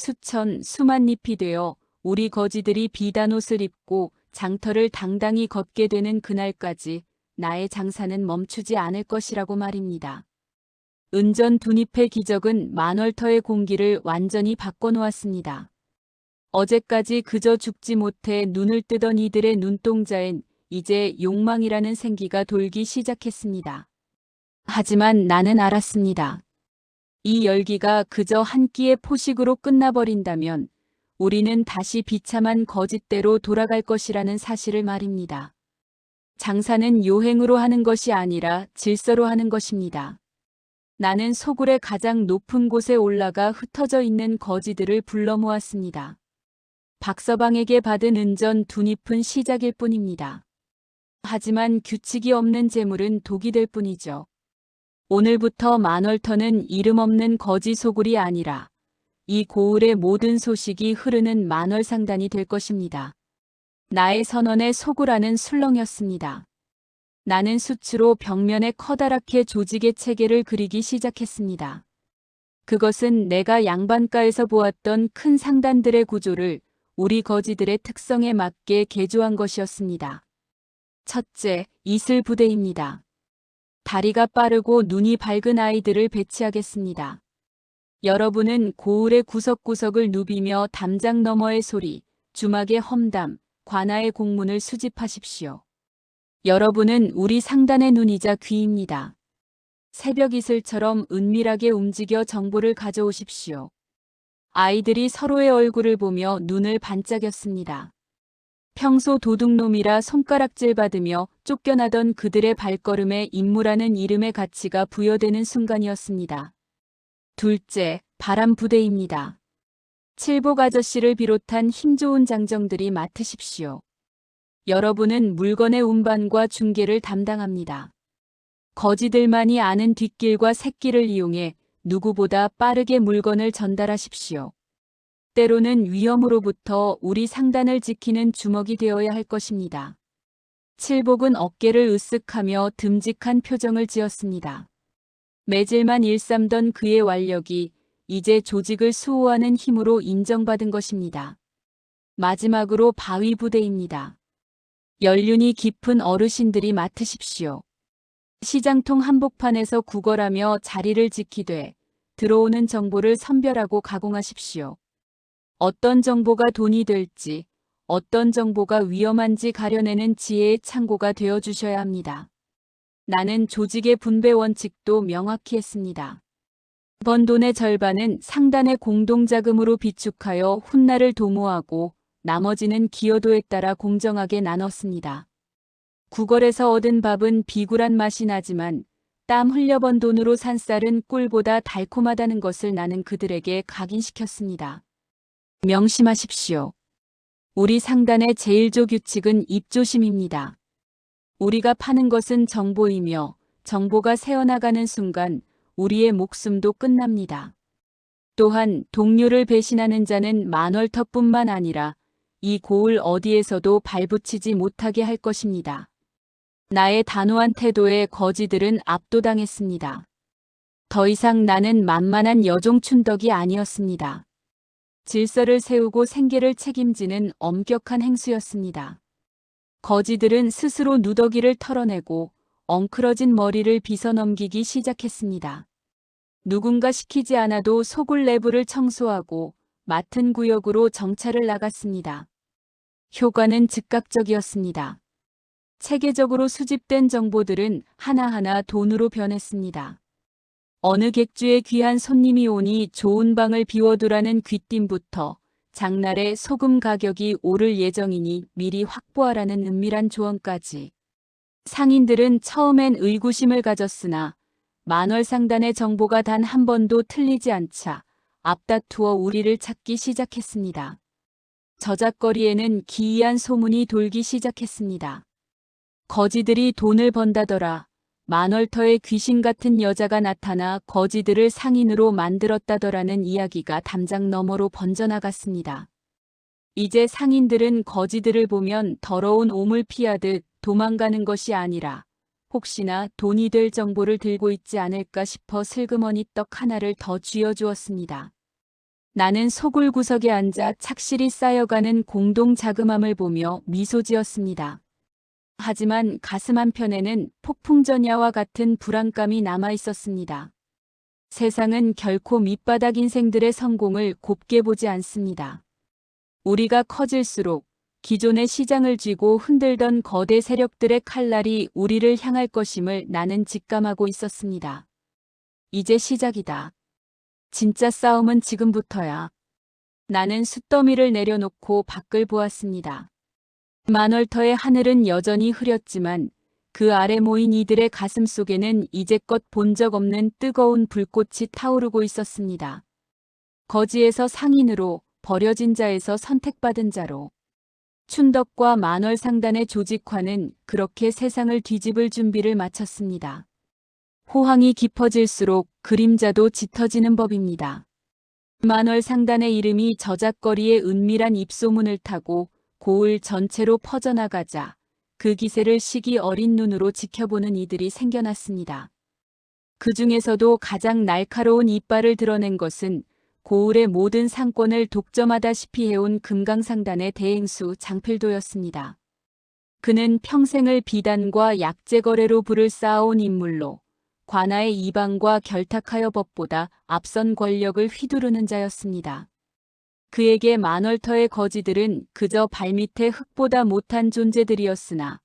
수만 잎이 되어 우리 거지들이 비단 옷을 입고 장터를 당당히 걷게 되는 그날까지 나의 장사는 멈추지 않을 것이라고 말입니다. 은전 두 잎의 기적은 만월터의 공기를 완전히 바꿔놓았습니다. 어제까지 그저 죽지 못해 눈을 뜨던 이들의 눈동자엔 이제 욕망이라는 생기가 돌기 시작했습니다. 하지만 나는 알았습니다. 이 열기가 그저 한 끼의 포식으로 끝나버린다면 우리는 다시 비참한 거짓대로 돌아갈 것이라는 사실을 말입니다. 장사는 요행으로 하는 것이 아니라 질서로 하는 것입니다. 나는 소굴의 가장 높은 곳에 올라가 흩어져 있는 거지들을 불러 모았습니다. 박서방에게 받은 은전 두 잎은 시작일 뿐입니다. 하지만 규칙이 없는 재물은 독이 될 뿐이죠. 오늘부터 만월터는 이름 없는 거지 소굴이 아니라 이 고을의 모든 소식이 흐르는 만월상단이 될 것입니다. 나의 선언의 소굴안은 술렁이었습니다. 나는 수치로 벽면에 커다랗게 조직의 체계를 그리기 시작했습니다. 그것은 내가 양반가에서 보았던 큰 상단들의 구조를 우리 거지들의 특성에 맞게 개조한 것이었습니다. 첫째, 이슬 부대입니다. 다리가 빠르고 눈이 밝은 아이들을 배치하겠습니다. 여러분은 고을의 구석구석을 누비며 담장 너머의 소리, 주막의 험담, 관아의 공문을 수집하십시오. 여러분은 우리 상단의 눈이자 귀입니다. 새벽 이슬처럼 은밀하게 움직여 정보를 가져오십시오. 아이들이 서로의 얼굴을 보며 눈을 반짝였습니다. 평소 도둑놈이라 손가락질 받으며 쫓겨나던 그들의 발걸음에 인무라는 이름의 가치가 부여되는 순간이었습니다. 둘째, 바람 부대입니다. 칠복 아저씨를 비롯한 힘 좋은 장정들이 맡으십시오. 여러분은 물건의 운반과 중개를 담당합니다. 거지들만이 아는 뒷길과 샛길을 이용해 누구보다 빠르게 물건을 전달하십시오. 때로는 위험으로부터 우리 상단을 지키는 주먹이 되어야 할 것입니다. 칠복은 어깨를 으쓱하며 듬직한 표정을 지었습니다. 매질만 일삼던 그의 완력이 이제 조직을 수호하는 힘으로 인정받은 것입니다. 마지막으로 바위 부대입니다. 연륜이 깊은 어르신들이 맡으십시오. 시장통 한복판에서 구걸하며 자리를 지키되 들어오는 정보를 선별하고 가공하십시오. 어떤 정보가 돈이 될지, 어떤 정보가 위험한지 가려내는 지혜의 창고가 되어주셔야 합니다. 나는 조직의 분배 원칙도 명확히 했습니다. 번 돈의 절반은 상단의 공동자금으로 비축하여 훗날을 도모하고 나머지는 기여도에 따라 공정하게 나눴습니다. 구걸에서 얻은 밥은 비굴한 맛이 나지만 땀 흘려 번 돈으로 산 쌀은 꿀보다 달콤하다는 것을 나는 그들에게 각인시켰습니다. 명심하십시오. 우리 상단의 제1조 규칙은 입조심입니다. 우리가 파는 것은 정보이며 정보가 새어나가는 순간 우리의 목숨도 끝납니다. 또한 동료를 배신하는 자는 만월터뿐만 아니라 이 고을 어디에서도 발붙이지 못하게 할 것입니다. 나의 단호한 태도에 거지들은 압도당했습니다. 더 이상 나는 만만한 여종춘덕이 아니었습니다. 질서를 세우고 생계를 책임지는 엄격한 행수였습니다. 거지들은 스스로 누더기를 털어내고 엉클어진 머리를 빗어넘기기 시작했습니다. 누군가 시키지 않아도 소굴 내부를 청소하고 맡은 구역으로 정찰을 나갔습니다. 효과는 즉각적이었습니다. 체계적으로 수집된 정보들은 하나하나 돈으로 변했습니다. 어느 객주에 귀한 손님이 오니 좋은 방을 비워두라는 귀띔부터 장날에 소금 가격이 오를 예정이니 미리 확보하라는 은밀한 조언까지. 상인들은 처음엔 의구심을 가졌으나 만월상단의 정보가 단 한 번도 틀리지 않자 앞다투어 우리를 찾기 시작했습니다. 저작거리에는 기이한 소문이 돌기 시작했습니다. 거지들이 돈을 번다더라. 만월터에 귀신 같은 여자가 나타나 거지들을 상인으로 만들었다더라는 이야기가 담장 너머로 번져나갔습니다. 이제 상인들은 거지들을 보면 더러운 오물 피하듯 도망가는 것이 아니라 혹시나 돈이 될 정보를 들고 있지 않을까 싶어 슬그머니 떡 하나를 더 쥐어주었습니다. 나는 소굴 구석에 앉아 착실히 쌓여가는 공동 자금함을 보며 미소 지었습니다. 하지만 가슴 한편에는 폭풍전야와 같은 불안감이 남아 있었습니다. 세상은 결코 밑바닥 인생들의 성공을 곱게 보지 않습니다. 우리가 커질수록 기존의 시장을 쥐고 흔들던 거대 세력들의 칼날이 우리를 향할 것임을 나는 직감하고 있었습니다. 이제 시작이다. 진짜 싸움은 지금부터야. 나는 숫더미를 내려놓고 밖을 보았습니다. 만월터의 하늘은 여전히 흐렸지만 그 아래 모인 이들의 가슴 속에는 이제껏 본 적 없는 뜨거운 불꽃이 타오르고 있었습니다. 거지에서 상인으로, 버려진 자에서 선택받은 자로. 춘덕과 만월상단의 조직화는 그렇게 세상을 뒤집을 준비를 마쳤습니다. 호황이 깊어질수록 그림자도 짙어지는 법입니다. 만월상단의 이름이 저작거리의 은밀한 입소문을 타고 고을 전체로 퍼져나가자 그 기세를 시기 어린 눈으로 지켜보는 이들이 생겨났습니다. 그 중에서도 가장 날카로운 이빨을 드러낸 것은 고을의 모든 상권을 독점하다시피 해온 금강상단의 대행수 장필도였습니다. 그는 평생을 비단과 약재 거래로 부를 쌓아온 인물로 관아의 이방과 결탁하여 법보다 앞선 권력을 휘두르는 자였습니다. 그에게 만월터의 거지들은 그저 발밑에 흙보다 못한 존재들이었으나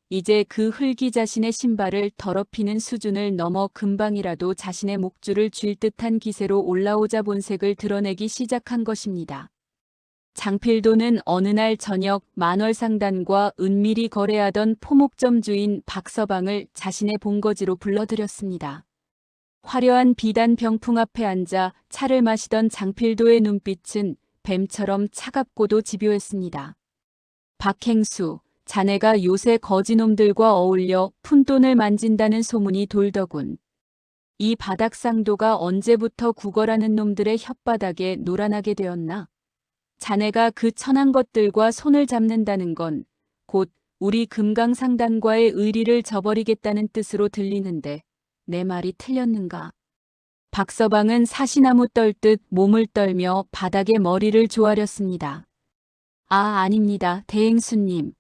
이제 그 흙이 자신의 신발을 더럽히는 수준을 넘어 금방이라도 자신의 목줄을 쥘 듯한 기세로 올라오자 본색을 드러내기 시작한 것입니다. 장필도는 어느 날 저녁 만월상단과 은밀히 거래하던 포목점 주인 박서방을 자신의 본거지로 불러들였습니다. 화려한 비단 병풍 앞에 앉아 차를 마시던 장필도의 눈빛은 뱀처럼 차갑고도 집요했습니다. 박행수, 자네가 요새 거지놈들과 어울려 푼돈을 만진다는 소문이 돌더군. 이 바닥상도가 언제부터 구걸하는 놈들의 혓바닥에 놀아나게 되었나? 자네가 그 천한 것들과 손을 잡는다는 건 곧 우리 금강상단과의 의리를 저버리겠다는 뜻으로 들리는데 내 말이 틀렸는가? 박서방은 사시나무 떨듯 몸을 떨며 바닥에 머리를 조아렸습니다. 아, 아닙니다, 대행수님.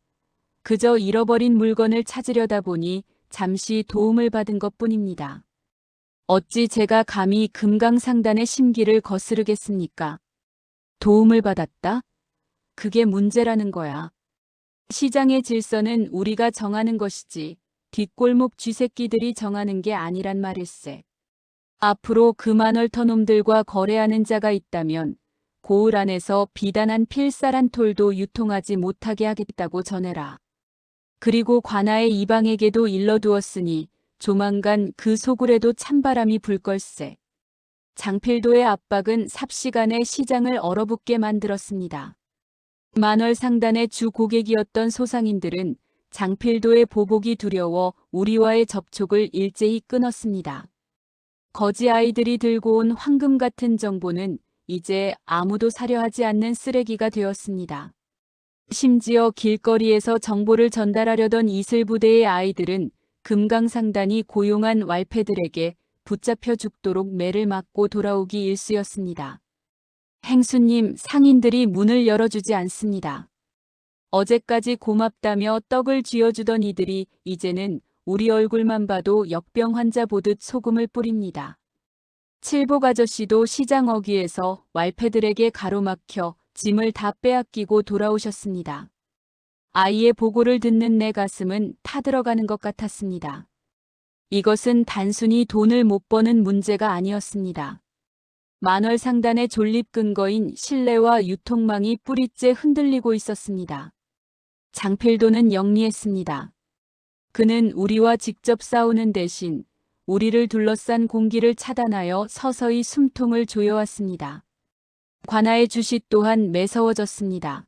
그저 잃어버린 물건을 찾으려다 보니 잠시 도움을 받은 것뿐입니다. 어찌 제가 감히 금강상단의 심기를 거스르겠습니까? 도움을 받았다? 그게 문제라는 거야. 시장의 질서는 우리가 정하는 것이지 뒷골목 쥐새끼들이 정하는 게 아니란 말일세. 앞으로 그 만월터 놈들과 거래하는 자가 있다면 고을 안에서 비단한 필사란 톨도 유통하지 못하게 하겠다고 전해라. 그리고 관아의 이방에게도 일러두었으니 조만간 그 소굴에도 찬바람이 불 걸세. 장필도의 압박은 삽시간에 시장을 얼어붙게 만들었습니다. 만월상단의 주 고객이었던 소상인들은 장필도의 보복이 두려워 우리와의 접촉을 일제히 끊었습니다. 거지 아이들이 들고 온 황금 같은 정보는 이제 아무도 사려 하지 않는 쓰레기가 되었습니다. 심지어 길거리에서 정보를 전달하려던 이슬부대의 아이들은 금강상단이 고용한 왈패들에게 붙잡혀 죽도록 매를 맞고 돌아오기 일쑤였습니다. 행수님, 상인들이 문을 열어주지 않습니다. 어제까지 고맙다며 떡을 쥐어주던 이들이 이제는 우리 얼굴만 봐도 역병 환자 보듯 소금을 뿌립니다. 칠복 아저씨도 시장 어귀에서 왈패들에게 가로막혀 짐을 다 빼앗기고 돌아오셨습니다. 아이의 보고를 듣는 내 가슴은 타들어가는 것 같았습니다. 이것은 단순히 돈을 못 버는 문제가 아니었습니다. 만월상단의 존립 근거인 신뢰와 유통망이 뿌리째 흔들리고 있었습니다. 장필도는 영리했습니다. 그는 우리와 직접 싸우는 대신 우리를 둘러싼 공기를 차단하여 서서히 숨통을 조여왔습니다. 관아의 주시 또한 매서워졌습니다.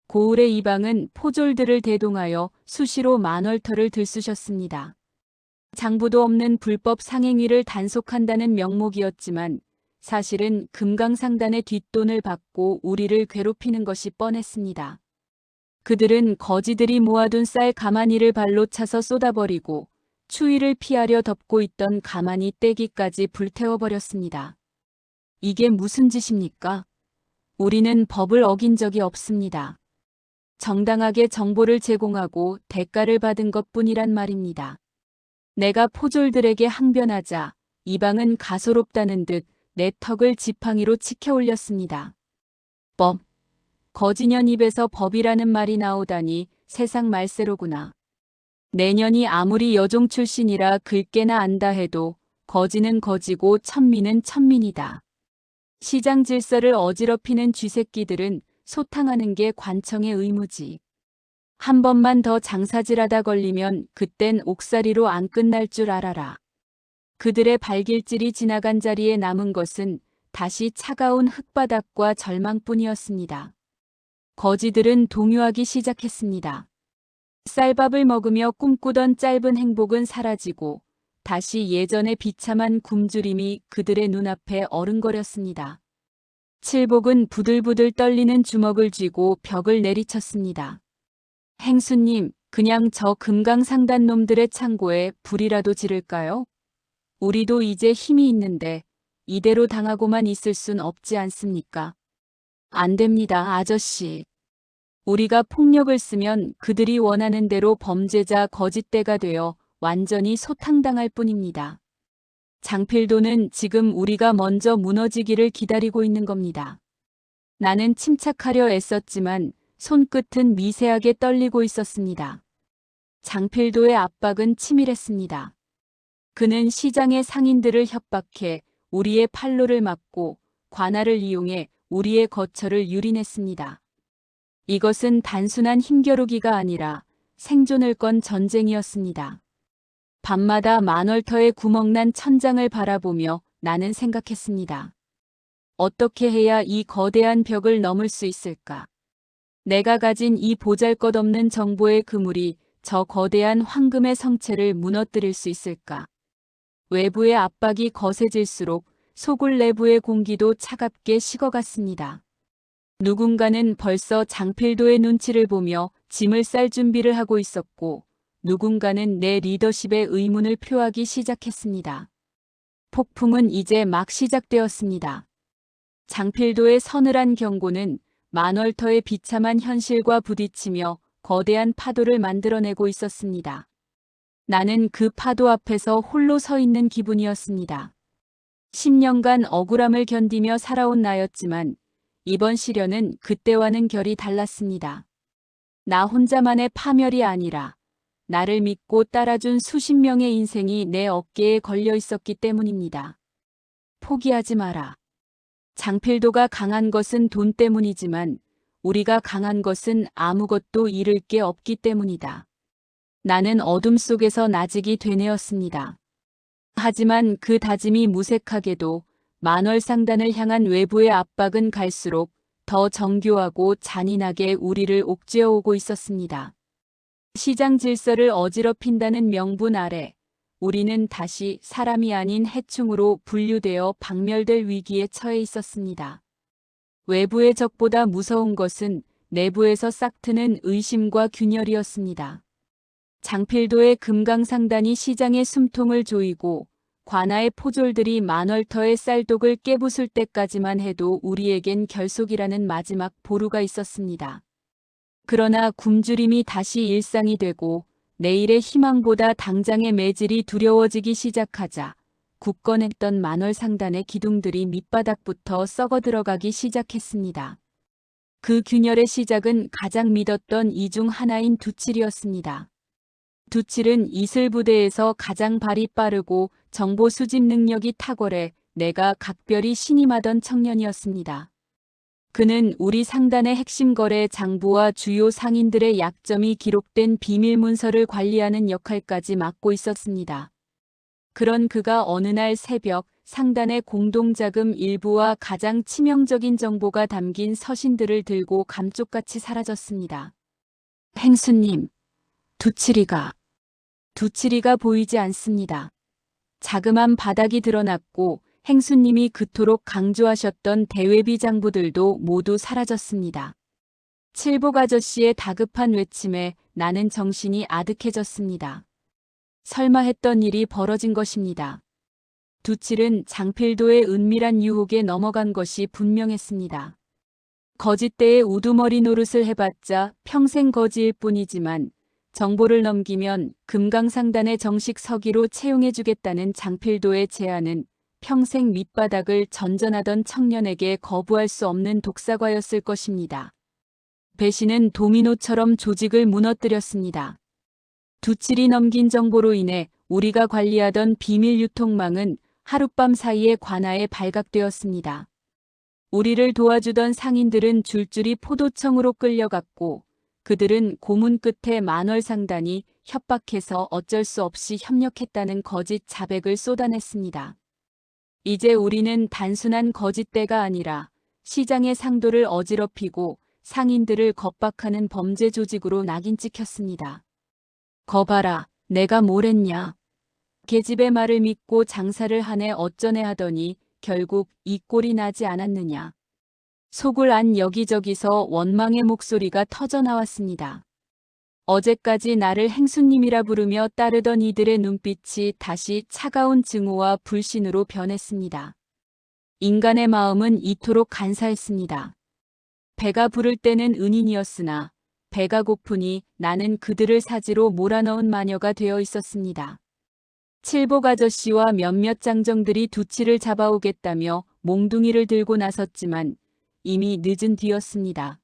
고을의 이방은 포졸들을 대동하여 수시로 만월터를 들쑤셨습니다. 장부도 없는 불법 상행위를 단속한다는 명목이었지만 사실은 금강상단의 뒷돈을 받고 우리를 괴롭히는 것이 뻔했습니다. 그들은 거지들이 모아둔 쌀 가마니를 발로 차서 쏟아버리고 추위를 피하려 덮고 있던 가마니 떼기까지 불태워버렸습니다. 이게 무슨 짓입니까? 우리는 법을 어긴 적이 없습니다. 정당하게 정보를 제공하고 대가를 받은 것뿐이란 말입니다. 내가 포졸들에게 항변하자 이방은 가소롭다는 듯 내 턱을 지팡이로 치켜 올렸습니다. 법. 거지년 입에서 법이라는 말이 나오다니 세상 말세로구나. 내년이 아무리 여종 출신이라 글깨나 안다 해도 거지는 거지고 천민은 천민이다. 시장 질서를 어지럽히는 쥐새끼들은 소탕하는 게 관청의 의무지. 한 번만 더 장사질하다 걸리면 그땐 옥살이로 안 끝날 줄 알아라. 그들의 발길질이 지나간 자리에 남은 것은 다시 차가운 흙바닥과 절망뿐이었습니다. 거지들은 동요하기 시작했습니다. 쌀밥을 먹으며 꿈꾸던 짧은 행복은 사라지고 다시 예전의 비참한 굶주림이 그들의 눈앞에 어른거렸습니다. 칠복은 부들부들 떨리는 주먹을 쥐고 벽을 내리쳤습니다. 행수님, 그냥 저 금강상단 놈들의 창고에 불이라도 지를까요? 우리도 이제 힘이 있는데 이대로 당하고만 있을 순 없지 않습니까? 안 됩니다, 아저씨. 우리가 폭력을 쓰면 그들이 원하는 대로 범죄자 거짓대가 되어 완전히 소탕당할 뿐입니다. 장필도는 지금 우리가 먼저 무너지기를 기다리고 있는 겁니다. 나는 침착하려 애썼지만 손끝은 미세하게 떨리고 있었습니다. 장필도의 압박은 치밀했습니다. 그는 시장의 상인들을 협박해 우리의 판로를 막고 관할을 이용해 우리의 거처를 유린했습니다. 이것은 단순한 힘겨루기가 아니라 생존을 건 전쟁이었습니다. 밤마다 만월터의 구멍난 천장을 바라보며 나는 생각했습니다. 어떻게 해야 이 거대한 벽을 넘을 수 있을까? 내가 가진 이 보잘것없는 정보의 그물이 저 거대한 황금의 성체를 무너뜨릴 수 있을까? 외부의 압박이 거세질수록 소굴 내부의 공기도 차갑게 식어갔습니다. 누군가는 벌써 장필도의 눈치를 보며 짐을 쌀 준비를 하고 있었고 누군가는 내 리더십의 의문을 표하기 시작했습니다. 폭풍은 이제 막 시작되었습니다. 장필도의 서늘한 경고는 만월터의 비참한 현실과 부딪히며 거대한 파도를 만들어내고 있었습니다. 나는 그 파도 앞에서 홀로 서 있는 기분이었습니다. 10년간 억울함을 견디며 살아온 나였지만 이번 시련은 그때와는 결이 달랐습니다. 나 혼자만의 파멸이 아니라 나를 믿고 따라준 수십 명의 인생이 내 어깨에 걸려 있었기 때문입니다. 포기하지 마라. 장필도가 강한 것은 돈 때문이지만 우리가 강한 것은 아무것도 잃을 게 없기 때문이다. 나는 어둠 속에서 나직이 되뇌었습니다. 하지만 그 다짐이 무색하게도 만월상단을 향한 외부의 압박은 갈수록 더 정교하고 잔인하게 우리를 옥죄어 오고 있었습니다. 시장 질서를 어지럽힌다는 명분 아래 우리는 다시 사람이 아닌 해충으로 분류되어 박멸될 위기에 처해 있었습니다. 외부의 적보다 무서운 것은 내부에서 싹트는 의심과 균열이었습니다. 장필도의 금강상단이 시장의 숨통을 조이고 관아의 포졸들이 만월터의 쌀독을 깨부술 때까지만 해도 우리에겐 결속이라는 마지막 보루가 있었습니다. 그러나 굶주림이 다시 일상이 되고 내일의 희망보다 당장의 매질이 두려워지기 시작하자 굳건했던 만월상단의 기둥들이 밑바닥부터 썩어 들어가기 시작했습니다. 그 균열의 시작은 가장 믿었던 이 중 하나인 두칠이었습니다. 두칠은 이슬부대에서 가장 발이 빠르고 정보 수집 능력이 탁월해 내가 각별히 신임하던 청년이었습니다. 그는 우리 상단의 핵심 거래 장부와 주요 상인들의 약점이 기록된 비밀 문서를 관리하는 역할까지 맡고 있었습니다. 그런 그가 어느 날 새벽 상단의 공동자금 일부와 가장 치명적인 정보가 담긴 서신들을 들고 감쪽같이 사라졌습니다. 행수님, 두칠이가 보이지 않습니다. 자그만 바닥이 드러났고 행수님이 그토록 강조하셨던 대외비 장부들도 모두 사라졌습니다. 칠복 아저씨의 다급한 외침에 나는 정신이 아득해졌습니다. 설마 했던 일이 벌어진 것입니다. 두칠은 장필도의 은밀한 유혹에 넘어간 것이 분명했습니다. 거짓대에 우두머리 노릇을 해봤자 평생 거지일 뿐이지만 정보를 넘기면 금강상단의 정식 서기로 채용해주겠다는 장필도의 제안은 평생 밑바닥을 전전하던 청년에게 거부할 수 없는 독사과였을 것입니다. 배신은 도미노처럼 조직을 무너뜨렸습니다. 두칠이 넘긴 정보로 인해 우리가 관리하던 비밀 유통망은 하룻밤 사이에 관아에 발각되었습니다. 우리를 도와주던 상인들은 줄줄이 포도청으로 끌려갔고 그들은 고문 끝에 만월상단이 협박해서 어쩔 수 없이 협력했다는 거짓 자백을 쏟아냈습니다. 이제 우리는 단순한 거짓대가 아니라 시장의 상도를 어지럽히고 상인들을 겁박하는 범죄 조직으로 낙인 찍혔습니다. 거봐라, 내가 뭘 했냐. 계집의 말을 믿고 장사를 하네 어쩌네 하더니 결국 이 꼴이 나지 않았느냐. 속을 안 여기저기서 원망의 목소리가 터져나왔습니다. 어제까지 나를 행수님이라 부르며 따르던 이들의 눈빛이 다시 차가운 증오와 불신으로 변했습니다. 인간의 마음은 이토록 간사했습니다. 배가 부를 때는 은인이었으나 배가 고프니 나는 그들을 사지로 몰아넣은 마녀가 되어 있었습니다. 칠복 아저씨와 몇몇 장정들이 두치를 잡아오겠다며 몽둥이를 들고 나섰지만 이미 늦은 뒤였습니다.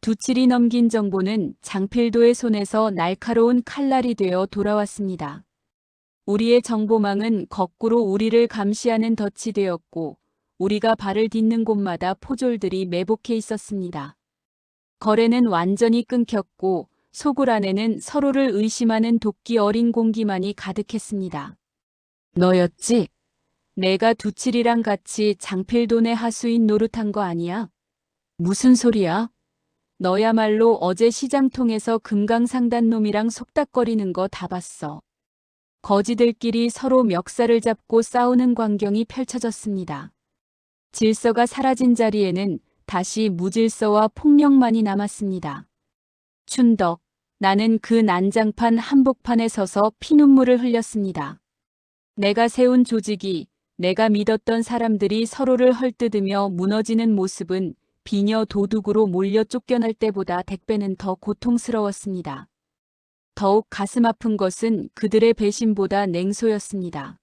두칠이 넘긴 정보는 장필도의 손에서 날카로운 칼날이 되어 돌아왔습니다. 우리의 정보망은 거꾸로 우리를 감시하는 덫이 되었고 우리가 발을 딛는 곳마다 포졸들이 매복해 있었습니다. 거래는 완전히 끊겼고 소굴 안에는 서로를 의심하는 도끼 어린 공기만이 가득했습니다. 너였지? 내가 두칠이랑 같이 장필돈의 하수인 노릇한 거 아니야? 무슨 소리야? 너야말로 어제 시장통에서 금강상단 놈이랑 속닥거리는 거 다 봤어. 거지들끼리 서로 멱살을 잡고 싸우는 광경이 펼쳐졌습니다. 질서가 사라진 자리에는 다시 무질서와 폭력만이 남았습니다. 춘덕, 나는 그 난장판 한복판에 서서 피눈물을 흘렸습니다. 내가 세운 조직이, 내가 믿었던 사람들이 서로를 헐뜯으며 무너지는 모습은 비녀 도둑으로 몰려 쫓겨날 때보다 100배는 더 고통스러웠습니다. 더욱 가슴 아픈 것은 그들의 배신보다 냉소였습니다.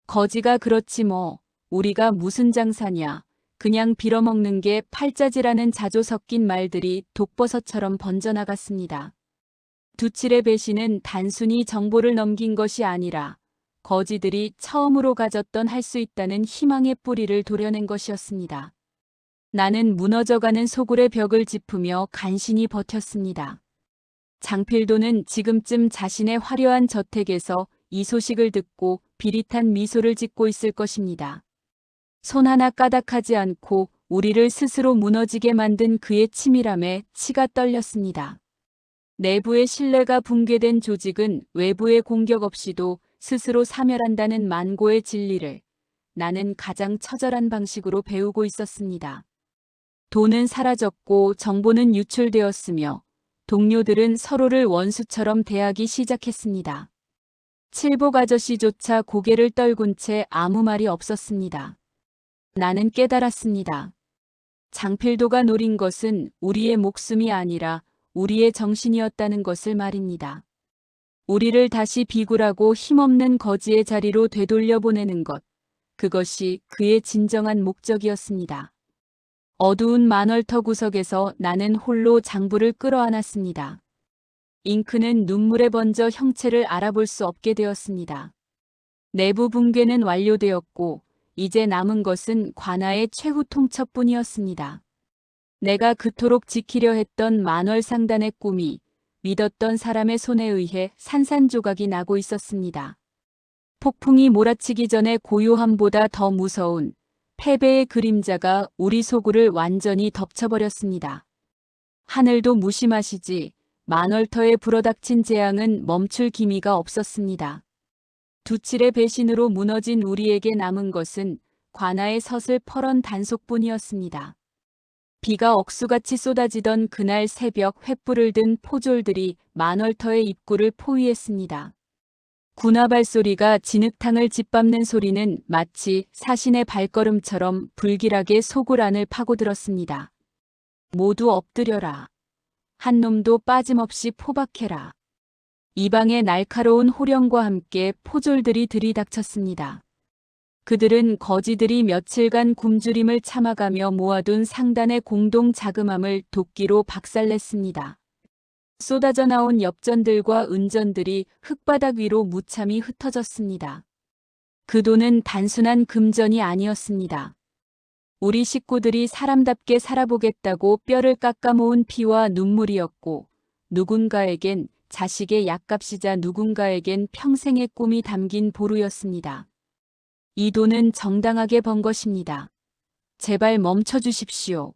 거지가 그렇지 뭐, 우리가 무슨 장사냐, 그냥 빌어먹는 게 팔자지라는 자조 섞인 말들이 독버섯처럼 번져나갔습니다. 두칠의 배신은 단순히 정보를 넘긴 것이 아니라 거지들이 처음으로 가졌던 할 수 있다는 희망의 뿌리를 도려낸 것이었습니다. 나는 무너져가는 소굴의 벽을 짚으며 간신히 버텼습니다. 장필도는 지금쯤 자신의 화려한 저택에서 이 소식을 듣고 비릿한 미소를 짓고 있을 것입니다. 손 하나 까닥하지 않고 우리를 스스로 무너지게 만든 그의 치밀함에 치가 떨렸습니다. 내부의 신뢰가 붕괴된 조직은 외부의 공격 없이도 스스로 사멸한다는 만고의 진리를 나는 가장 처절한 방식으로 배우고 있었습니다. 돈은 사라졌고 정보는 유출되었으며 동료들은 서로를 원수처럼 대하기 시작했습니다. 칠복 아저씨조차 고개를 떨군 채 아무 말이 없었습니다. 나는 깨달았습니다. 장필도가 노린 것은 우리의 목숨이 아니라 우리의 정신이었다는 것을 말입니다. 우리를 다시 비굴하고 힘없는 거지의 자리로 되돌려 보내는 것, 그것이 그의 진정한 목적이었습니다. 어두운 만월터 구석에서 나는 홀로 장부를 끌어안았습니다. 잉크는 눈물에 번져 형체를 알아볼 수 없게 되었습니다. 내부 붕괴는 완료되었고 이제 남은 것은 관아의 최후 통첩뿐이었습니다. 내가 그토록 지키려 했던 만월상단의 꿈이 믿었던 사람의 손에 의해 산산조각이 나고 있었습니다. 폭풍이 몰아치기 전에 고요함보다 더 무서운 패배의 그림자가 우리 소굴을 완전히 덮쳐버렸습니다. 하늘도 무심하시지 만월터에 불어닥친 재앙은 멈출 기미가 없었습니다. 두칠의 배신으로 무너진 우리에게 남은 것은 관아의 서슬퍼런 단속뿐이었습니다. 비가 억수같이 쏟아지던 그날 새벽 횃불을 든 포졸들이 만월터의 입구를 포위했습니다. 군화 발소리가 진흙탕을 짓밟는 소리는 마치 사신의 발걸음처럼 불길하게 소굴 안을 파고들었습니다. 모두 엎드려라. 한 놈도 빠짐없이 포박해라. 이방의 날카로운 호령과 함께 포졸들이 들이닥쳤습니다. 그들은 거지들이 며칠간 굶주림을 참아가며 모아둔 상단의 공동 자금함을 도끼로 박살냈습니다. 쏟아져 나온 엽전들과 은전들이 흙바닥 위로 무참히 흩어졌습니다. 그 돈은 단순한 금전이 아니었습니다. 우리 식구들이 사람답게 살아보겠다고 뼈를 깎아 모은 피와 눈물이었고, 누군가에겐 자식의 약값이자 누군가에겐 평생의 꿈이 담긴 보루였습니다. 이 돈은 정당하게 번 것입니다. 제발 멈춰 주십시오.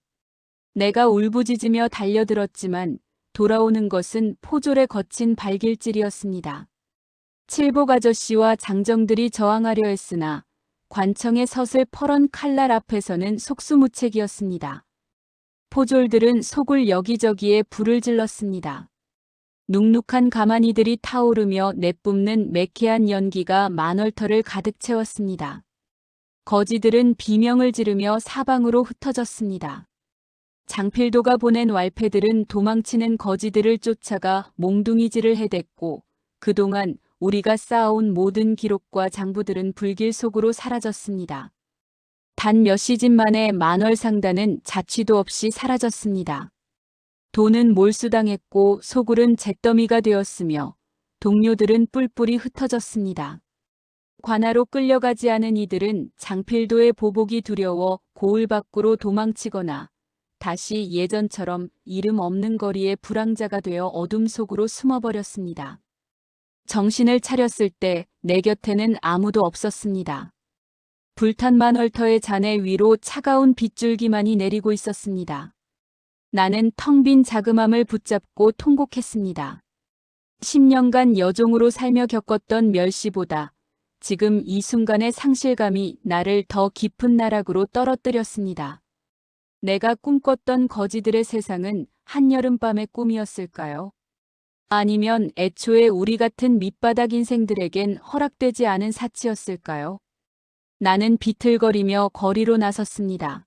내가 울부짖으며 달려들었지만 돌아오는 것은 포졸의 거친 발길질이었습니다. 칠복 아저씨와 장정들이 저항하려 했으나 관청의 서슬 퍼런 칼날 앞에서는 속수무책이었습니다. 포졸들은 속을 여기저기에 불을 질렀습니다. 눅눅한 가마니들이 타오르며 내뿜는 매캐한 연기가 만월터를 가득 채웠습니다. 거지들은 비명을 지르며 사방으로 흩어졌습니다. 장필도가 보낸 왈패들은 도망치는 거지들을 쫓아가 몽둥이질을 해댔고, 그동안 우리가 쌓아온 모든 기록과 장부들은 불길 속으로 사라졌습니다. 단 몇 시즌 만에 만월 상단은 자취도 없이 사라졌습니다. 돈은 몰수당했고 소굴은 잿더미가 되었으며 동료들은 뿔뿔이 흩어졌습니다. 관하로 끌려가지 않은 이들은 장필도의 보복이 두려워 고을 밖으로 도망치거나 다시 예전처럼 이름 없는 거리의 불황자가 되어 어둠 속으로 숨어버렸습니다. 정신을 차렸을 때 내 곁에는 아무도 없었습니다. 불탄 만월터의 잔해 위로 차가운 빗줄기만이 내리고 있었습니다. 나는 텅 빈 자그맘을 붙잡고 통곡했습니다. 10년간 여종으로 살며 겪었던 멸시보다 지금 이 순간의 상실감이 나를 더 깊은 나락으로 떨어뜨렸습니다. 내가 꿈꿨던 거지들의 세상은 한여름밤의 꿈이었을까요? 아니면 애초에 우리 같은 밑바닥 인생들에겐 허락되지 않은 사치였을까요? 나는 비틀거리며 거리로 나섰습니다.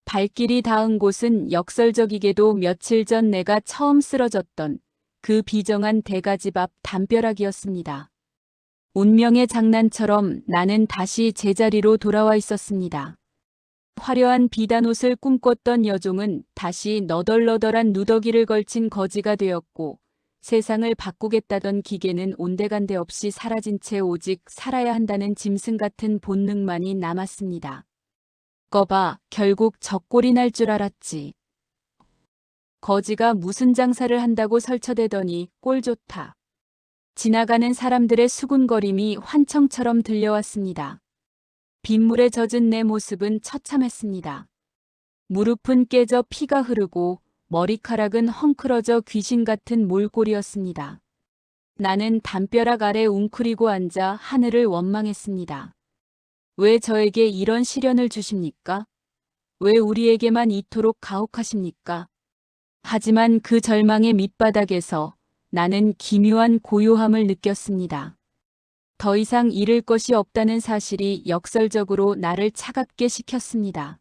발길이 닿은 곳은 역설적이게도 며칠 전 내가 처음 쓰러졌던 그 비정한 대가집 앞 담벼락이었습니다. 운명의 장난처럼 나는 다시 제자리로 돌아와 있었습니다. 화려한 비단옷을 꿈꿨던 여종은 다시 너덜너덜한 누더기를 걸친 거지가 되었고, 세상을 바꾸겠다던 기계는 온데간데 없이 사라진 채 오직 살아야 한다는 짐승 같은 본능만이 남았습니다. 거봐, 결국 적골이 날 줄 알았지. 거지가 무슨 장사를 한다고 설쳐대더니 꼴 좋다. 지나가는 사람들의 수군거림이 환청처럼 들려왔습니다. 빗물에 젖은 내 모습은 처참했습니다. 무릎은 깨져 피가 흐르고 머리카락은 헝클어져 귀신 같은 몰골이었습니다. 나는 담벼락 아래 웅크리고 앉아 하늘을 원망했습니다. 왜 저에게 이런 시련을 주십니까? 왜 우리에게만 이토록 가혹하십니까? 하지만 그 절망의 밑바닥에서 나는 기묘한 고요함을 느꼈습니다. 더 이상 잃을 것이 없다는 사실이 역설적으로 나를 차갑게 식혔습니다.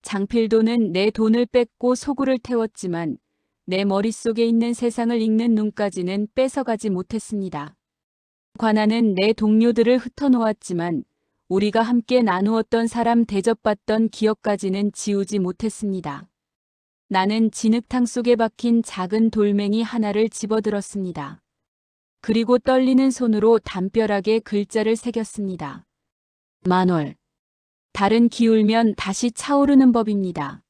장필도는 내 돈을 뺏고 소굴을 태웠지만 내 머릿속에 있는 세상을 읽는 눈까지는 뺏어가지 못했습니다. 관아는 내 동료들을 흩어놓았지만 우리가 함께 나누었던 사람 대접받던 기억까지는 지우지 못했습니다. 나는 진흙탕 속에 박힌 작은 돌멩이 하나를 집어들었습니다. 그리고 떨리는 손으로 담벼락에 글자를 새겼습니다. 만월. 달은 기울면 다시 차오르는 법입니다.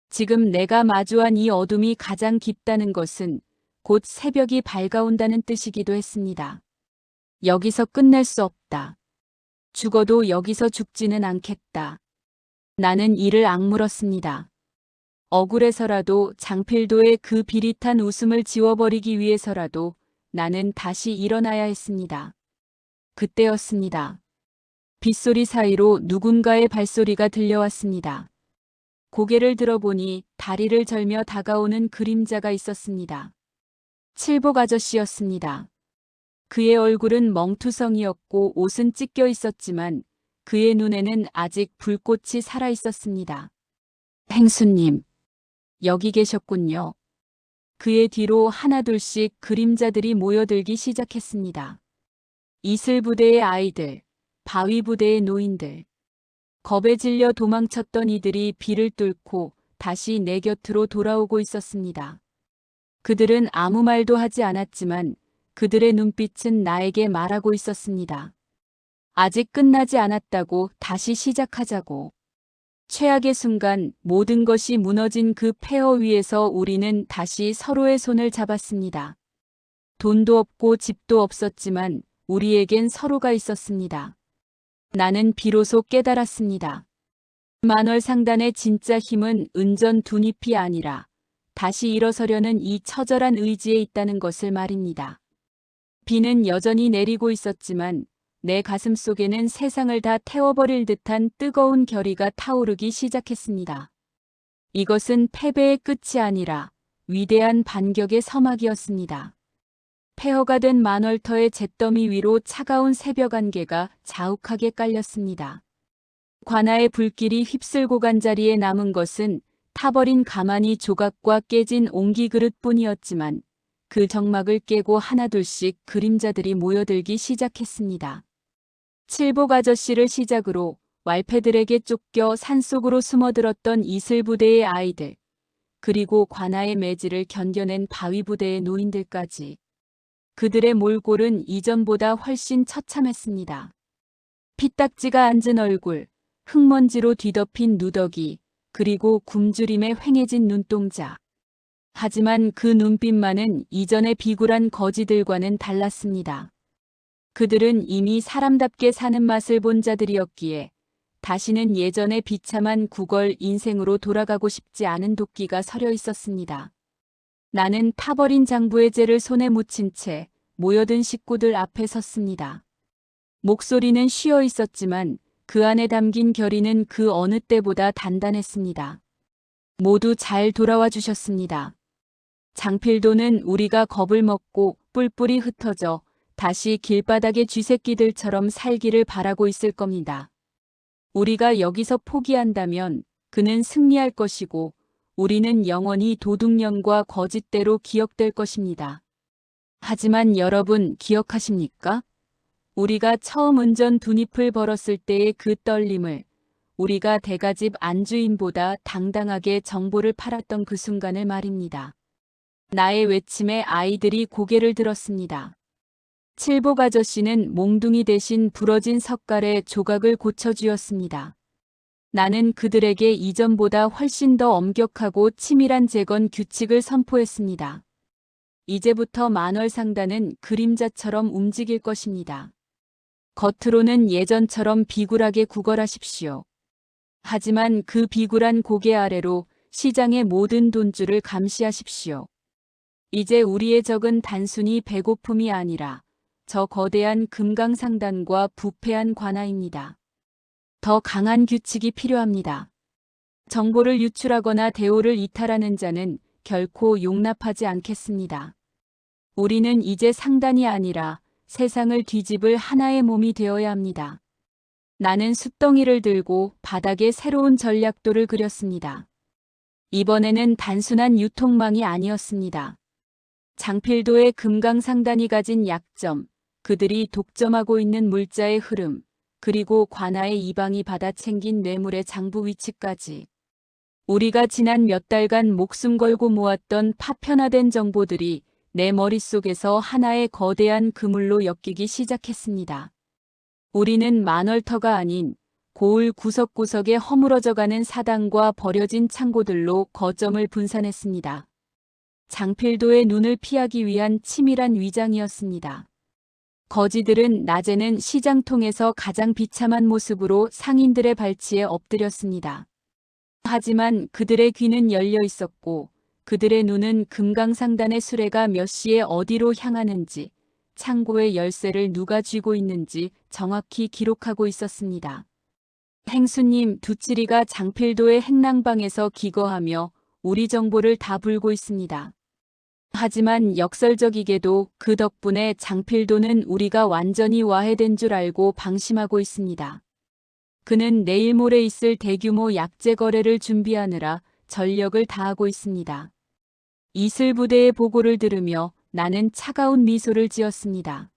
지금 내가 마주한 이 어둠이 가장 깊다는 것은 곧 새벽이 밝아온다는 뜻이기도 했습니다. 여기서 끝낼 수 없다. 죽어도 여기서 죽지는 않겠다. 나는 이를 악물었습니다. 억울해서라도 장필도의 그 비릿한 웃음을 지워버리기 위해서라도 나는 다시 일어나야 했습니다. 그때였습니다. 빗소리 사이로 누군가의 발소리가 들려왔습니다. 고개를 들어보니 다리를 절며 다가오는 그림자가 있었습니다. 칠복 아저씨였습니다. 그의 얼굴은 멍투성이었고 옷은 찢겨 있었지만 그의 눈에는 아직 불꽃이 살아 있었습니다. 행수님, 여기 계셨군요. 그의 뒤로 하나둘씩 그림자들이 모여들기 시작했습니다. 이슬부대의 아이들, 바위 부대의 노인들. 겁에 질려 도망쳤던 이들이 비를 뚫고 다시 내 곁으로 돌아오고 있었습니다. 그들은 아무 말도 하지 않았지만 그들의 눈빛은 나에게 말하고 있었습니다. 아직 끝나지 않았다고, 다시 시작하자고. 최악의 순간 모든 것이 무너진 그 폐허 위에서 우리는 다시 서로의 손을 잡았습니다. 돈도 없고 집도 없었지만 우리에겐 서로가 있었습니다. 나는 비로소 깨달았습니다. 만월 상단의 진짜 힘은 은전 두잎이 아니라 다시 일어서려는 이 처절한 의지에 있다는 것을 말입니다. 비는 여전히 내리고 있었지만 내 가슴 속에는 세상을 다 태워버릴 듯한 뜨거운 결의가 타오르기 시작했습니다. 이것은 패배의 끝이 아니라 위대한 반격의 서막이었습니다. 폐허가 된 만월터의 잿더미 위로 차가운 새벽 안개가 자욱하게 깔렸습니다. 관아의 불길이 휩쓸고 간 자리에 남은 것은 타버린 가마니 조각과 깨진 옹기 그릇뿐이었지만 그 정막을 깨고 하나둘씩 그림자들이 모여들기 시작했습니다. 칠복 아저씨를 시작으로 왈패들에게 쫓겨 산속으로 숨어들었던 이슬부대의 아이들, 그리고 관아의 매질을 견뎌낸 바위부대의 노인들까지. 그들의 몰골은 이전보다 훨씬 처참했습니다. 피딱지가 앉은 얼굴, 흙먼지로 뒤덮인 누더기, 그리고 굶주림에 휑해진 눈동자. 하지만 그 눈빛만은 이전의 비굴한 거지들과는 달랐습니다. 그들은 이미 사람답게 사는 맛을 본 자들이었기에 다시는 예전의 비참한 구걸 인생으로 돌아가고 싶지 않은 도끼가 서려 있었습니다. 나는 타버린 장부의 죄를 손에 묻힌 채 모여든 식구들 앞에 섰습니다. 목소리는 쉬어 있었지만 그 안에 담긴 결의는 그 어느 때보다 단단했습니다. 모두 잘 돌아와 주셨습니다. 장필도는 우리가 겁을 먹고 뿔뿔이 흩어져 다시 길바닥의 쥐새끼들처럼 살기를 바라고 있을 겁니다. 우리가 여기서 포기한다면 그는 승리할 것이고 우리는 영원히 도둑년과 거짓대로 기억될 것입니다. 하지만 여러분 기억하십니까? 우리가 처음 은전 두잎을 벌었을 때의 그 떨림을, 우리가 대가집 안주인보다 당당하게 정보를 팔았던 그 순간을 말입니다. 나의 외침에 아이들이 고개를 들었습니다. 칠복 아저씨는 몽둥이 대신 부러진 석갈에 조각을 고쳐주었습니다. 나는 그들에게 이전보다 훨씬 더 엄격하고 치밀한 재건 규칙을 선포했습니다. 이제부터 만월 상단은 그림자처럼 움직일 것입니다. 겉으로는 예전처럼 비굴하게 구걸하십시오. 하지만 그 비굴한 고개 아래로 시장의 모든 돈줄을 감시하십시오. 이제 우리의 적은 단순히 배고픔이 아니라 저 거대한 금강상단과 부패한 관아입니다. 더 강한 규칙이 필요합니다. 정보를 유출하거나 대오를 이탈하는 자는 결코 용납하지 않겠습니다. 우리는 이제 상단이 아니라 세상을 뒤집을 하나의 몸이 되어야 합니다. 나는 숫덩이를 들고 바닥에 새로운 전략도를 그렸습니다. 이번에는 단순한 유통망이 아니었습니다. 장필도의 금강상단이 가진 약점, 그들이 독점하고 있는 물자의 흐름, 그리고 관아의 이방이 받아 챙긴 뇌물의 장부 위치까지. 우리가 지난 몇 달간 목숨 걸고 모았던 파편화된 정보들이 내 머릿속에서 하나의 거대한 그물로 엮이기 시작했습니다. 우리는 만월터가 아닌 고을 구석구석에 허물어져가는 사당과 버려진 창고들로 거점을 분산했습니다. 장필도의 눈을 피하기 위한 치밀한 위장이었습니다. 거지들은 낮에는 시장통에서 가장 비참한 모습으로 상인들의 발치에 엎드렸습니다. 하지만 그들의 귀는 열려 있었고 그들의 눈은 금강상단의 수레가 몇 시에 어디로 향하는지, 창고의 열쇠를 누가 쥐고 있는지 정확히 기록하고 있었습니다. 행수님 두치리가 장필도의 행랑방에서 기거하며 우리 정보를 다 불고 있습니다. 하지만 역설적이게도 그 덕분에 장필도는 우리가 완전히 와해된 줄 알고 방심하고 있습니다. 그는 내일 모레 있을 대규모 약재 거래를 준비하느라 전력을 다하고 있습니다. 이슬부대의 보고를 들으며 나는 차가운 미소를 지었습니다.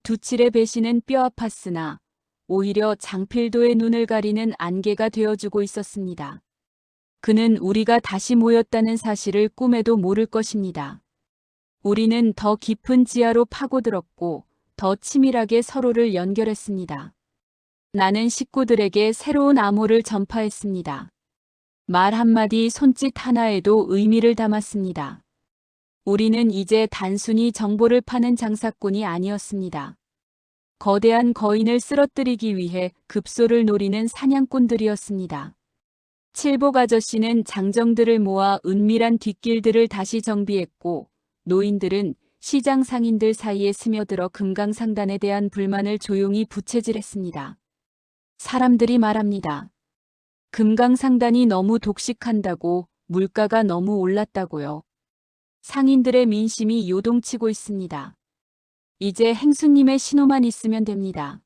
두칠의 배신은 뼈아팠으나 오히려 장필도의 눈을 가리는 안개가 되어주고 있었습니다. 그는 우리가 다시 모였다는 사실을 꿈에도 모를 것입니다. 우리는 더 깊은 지하로 파고들었고 더 치밀하게 서로를 연결했습니다. 나는 식구들에게 새로운 암호를 전파했습니다. 말 한마디, 손짓 하나에도 의미를 담았습니다. 우리는 이제 단순히 정보를 파는 장사꾼이 아니었습니다. 거대한 거인을 쓰러뜨리기 위해 급소를 노리는 사냥꾼들이었습니다. 칠복 아저씨는 장정들을 모아 은밀한 뒷길들을 다시 정비했고, 노인들은 시장 상인들 사이에 스며들어 금강상단에 대한 불만을 조용히 부채질했습니다. 사람들이 말합니다. 금강상단이 너무 독식한다고, 물가가 너무 올랐다고요. 상인들의 민심이 요동치고 있습니다. 이제 행수님의 신호만 있으면 됩니다.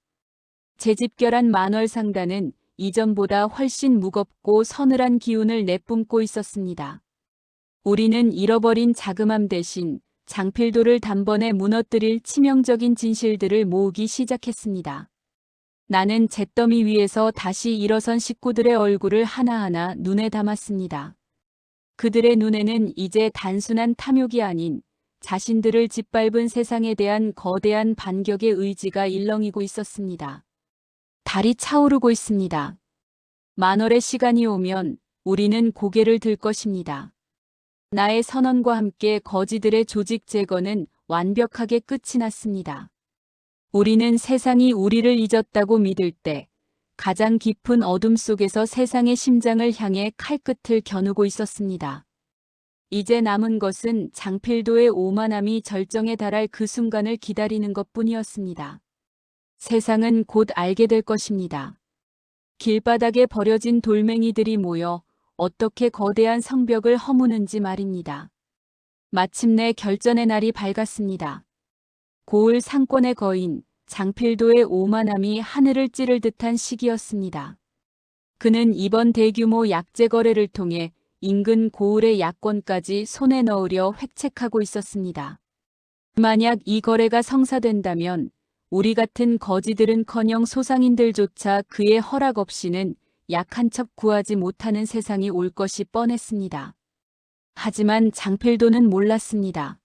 재집결한 만월상단은 이전보다 훨씬 무겁고 서늘한 기운을 내뿜고 있었습니다. 우리는 잃어버린 자금함 대신 장필도를 단번에 무너뜨릴 치명적인 진실들을 모으기 시작했습니다. 나는 잿더미 위에서 다시 일어선 식구들의 얼굴을 하나하나 눈에 담았습니다. 그들의 눈에는 이제 단순한 탐욕이 아닌 자신들을 짓밟은 세상에 대한 거대한 반격의 의지가 일렁이고 있었습니다. 달이 차오르고 있습니다. 만월의 시간이 오면 우리는 고개를 들 것입니다. 나의 선언과 함께 거지들의 조직 제거는 완벽하게 끝이 났습니다. 우리는 세상이 우리를 잊었다고 믿을 때 가장 깊은 어둠 속에서 세상의 심장을 향해 칼끝을 겨누고 있었습니다. 이제 남은 것은 장필도의 오만함이 절정에 달할 그 순간을 기다리는 것뿐이었습니다. 세상은 곧 알게 될 것입니다. 길바닥에 버려진 돌멩이들이 모여 어떻게 거대한 성벽을 허무는지 말입니다. 마침내 결전의 날이 밝았습니다. 고을 상권의 거인 장필도의 오만함이 하늘을 찌를 듯한 시기였습니다. 그는 이번 대규모 약재 거래를 통해 인근 고을의 야권까지 손에 넣으려 획책하고 있었습니다. 만약 이 거래가 성사된다면 우리 같은 거지들은커녕 소상인들조차 그의 허락 없이는 약 한 첩 구하지 못하는 세상이 올 것이 뻔했습니다. 하지만 장필도는 몰랐습니다.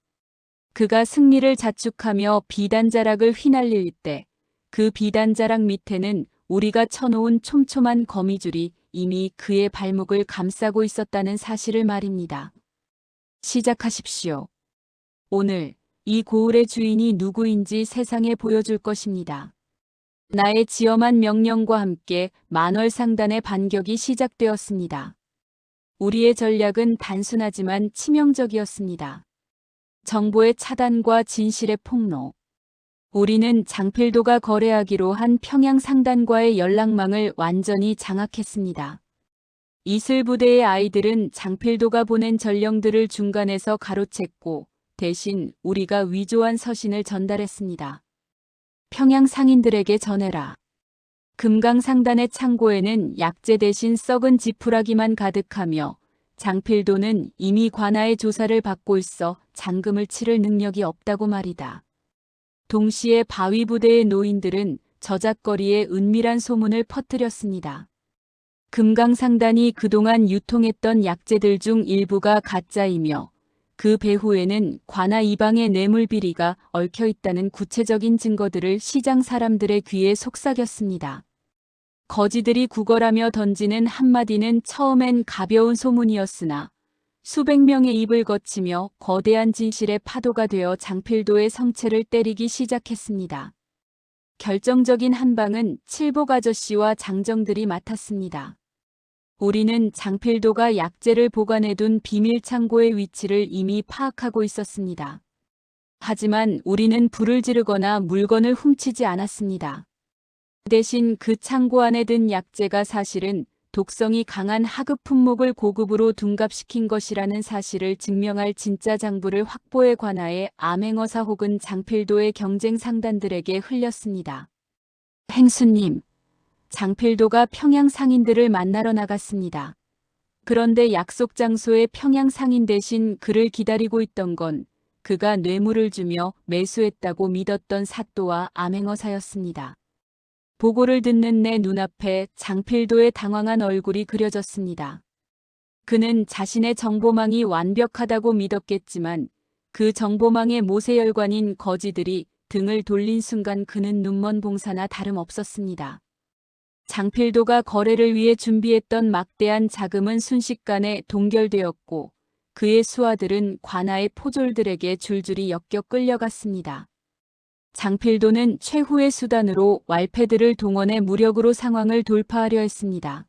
그가 승리를 자축하며 비단자락을 휘날릴 때 그 비단자락 밑에는 우리가 쳐놓은 촘촘한 거미줄이 이미 그의 발목을 감싸고 있었다는 사실을 말입니다. 시작하십시오. 오늘 이 고을의 주인이 누구인지 세상에 보여줄 것입니다. 나의 지엄한 명령과 함께 만월상단의 반격이 시작되었습니다. 우리의 전략은 단순하지만 치명적이었습니다. 정보의 차단과 진실의 폭로. 우리는 장필도가 거래하기로 한 평양상단과의 연락망을 완전히 장악했습니다. 이슬부대의 아이들은 장필도가 보낸 전령들을 중간에서 가로챘고 대신 우리가 위조한 서신을 전달했습니다. 평양 상인들에게 전해라. 금강상단의 창고에는 약재 대신 썩은 지푸라기만 가득하며 장필도는 이미 관아의 조사를 받고 있어 잔금을 치를 능력이 없다고 말이다. 동시에 바위부대의 노인들은 저작거리에 은밀한 소문을 퍼뜨렸습니다. 금강상단이 그동안 유통했던 약재들 중 일부가 가짜이며 그 배후에는 관아 이방의 뇌물 비리가 얽혀 있다는 구체적인 증거들을 시장 사람들의 귀에 속삭였습니다. 거지들이 구걸하며 던지는 한마디는 처음엔 가벼운 소문이었으나 수백 명의 입을 거치며 거대한 진실의 파도가 되어 장필도의 성체를 때리기 시작했습니다. 결정적인 한 방은 칠복 아저씨와 장정들이 맡았습니다. 우리는 장필도가 약재를 보관해둔 비밀 창고의 위치를 이미 파악하고 있었습니다. 하지만 우리는 불을 지르거나 물건을 훔치지 않았습니다. 대신 그 창고 안에 든 약재가 사실은 독성이 강한 하급 품목을 고급으로 둔갑시킨 것이라는 사실을 증명할 진짜 장부를 확보에 관하여 암행어사 혹은 장필도의 경쟁 상단들에게 흘렸습니다. 행수님, 장필도가 평양 상인들을 만나러 나갔습니다. 그런데 약속 장소에 평양 상인 대신 그를 기다리고 있던 건 그가 뇌물을 주며 매수했다고 믿었던 사또와 암행어사였습니다. 보고를 듣는 내 눈앞에 장필도의 당황한 얼굴이 그려졌습니다. 그는 자신의 정보망이 완벽하다고 믿었겠지만 그 정보망의 모세혈관인 거지들이 등을 돌린 순간 그는 눈먼 봉사나 다름없었습니다. 장필도가 거래를 위해 준비했던 막대한 자금은 순식간에 동결되었고 그의 수하들은 관아의 포졸들에게 줄줄이 엮여 끌려갔습니다. 장필도는 최후의 수단으로 왈패들을 동원해 무력으로 상황을 돌파하려 했습니다.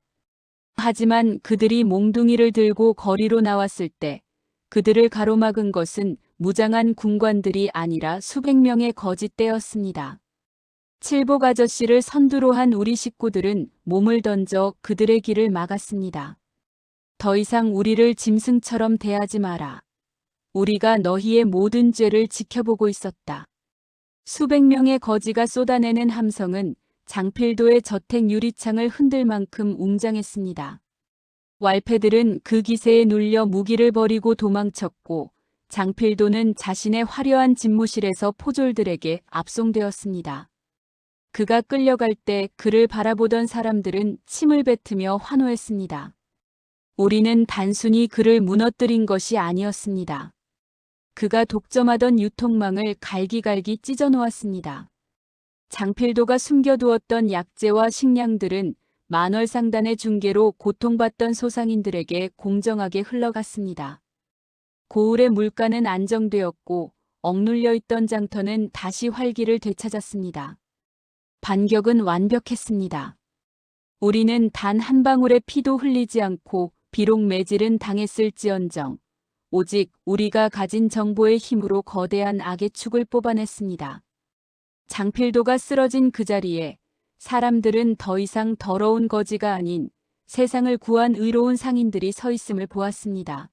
하지만 그들이 몽둥이를 들고 거리로 나왔을 때 그들을 가로막은 것은 무장한 군관들이 아니라 수백 명의 거짓대였습니다. 칠복 아저씨를 선두로 한 우리 식구들은 몸을 던져 그들의 길을 막았습니다. 더 이상 우리를 짐승처럼 대하지 마라. 우리가 너희의 모든 죄를 지켜보고 있었다. 수백 명의 거지가 쏟아내는 함성은 장필도의 저택 유리창을 흔들 만큼 웅장했습니다. 왈패들은 그 기세에 눌려 무기를 버리고 도망쳤고 장필도는 자신의 화려한 집무실에서 포졸들에게 압송되었습니다. 그가 끌려갈 때 그를 바라보던 사람들은 침을 뱉으며 환호했습니다. 우리는 단순히 그를 무너뜨린 것이 아니었습니다. 그가 독점하던 유통망을 갈기갈기 찢어놓았습니다. 장필도가 숨겨두었던 약재와 식량들은 만월상단의 중개로 고통받던 소상인들에게 공정하게 흘러갔습니다. 고을의 물가는 안정되었고 억눌려 있던 장터는 다시 활기를 되찾았습니다. 반격은 완벽했습니다. 우리는 단 한 방울의 피도 흘리지 않고 비록 매질은 당했을지언정 오직 우리가 가진 정보의 힘으로 거대한 악의 축을 뽑아냈습니다. 장필도가 쓰러진 그 자리에 사람들은 더 이상 더러운 거지가 아닌 세상을 구한 의로운 상인들이 서 있음을 보았습니다.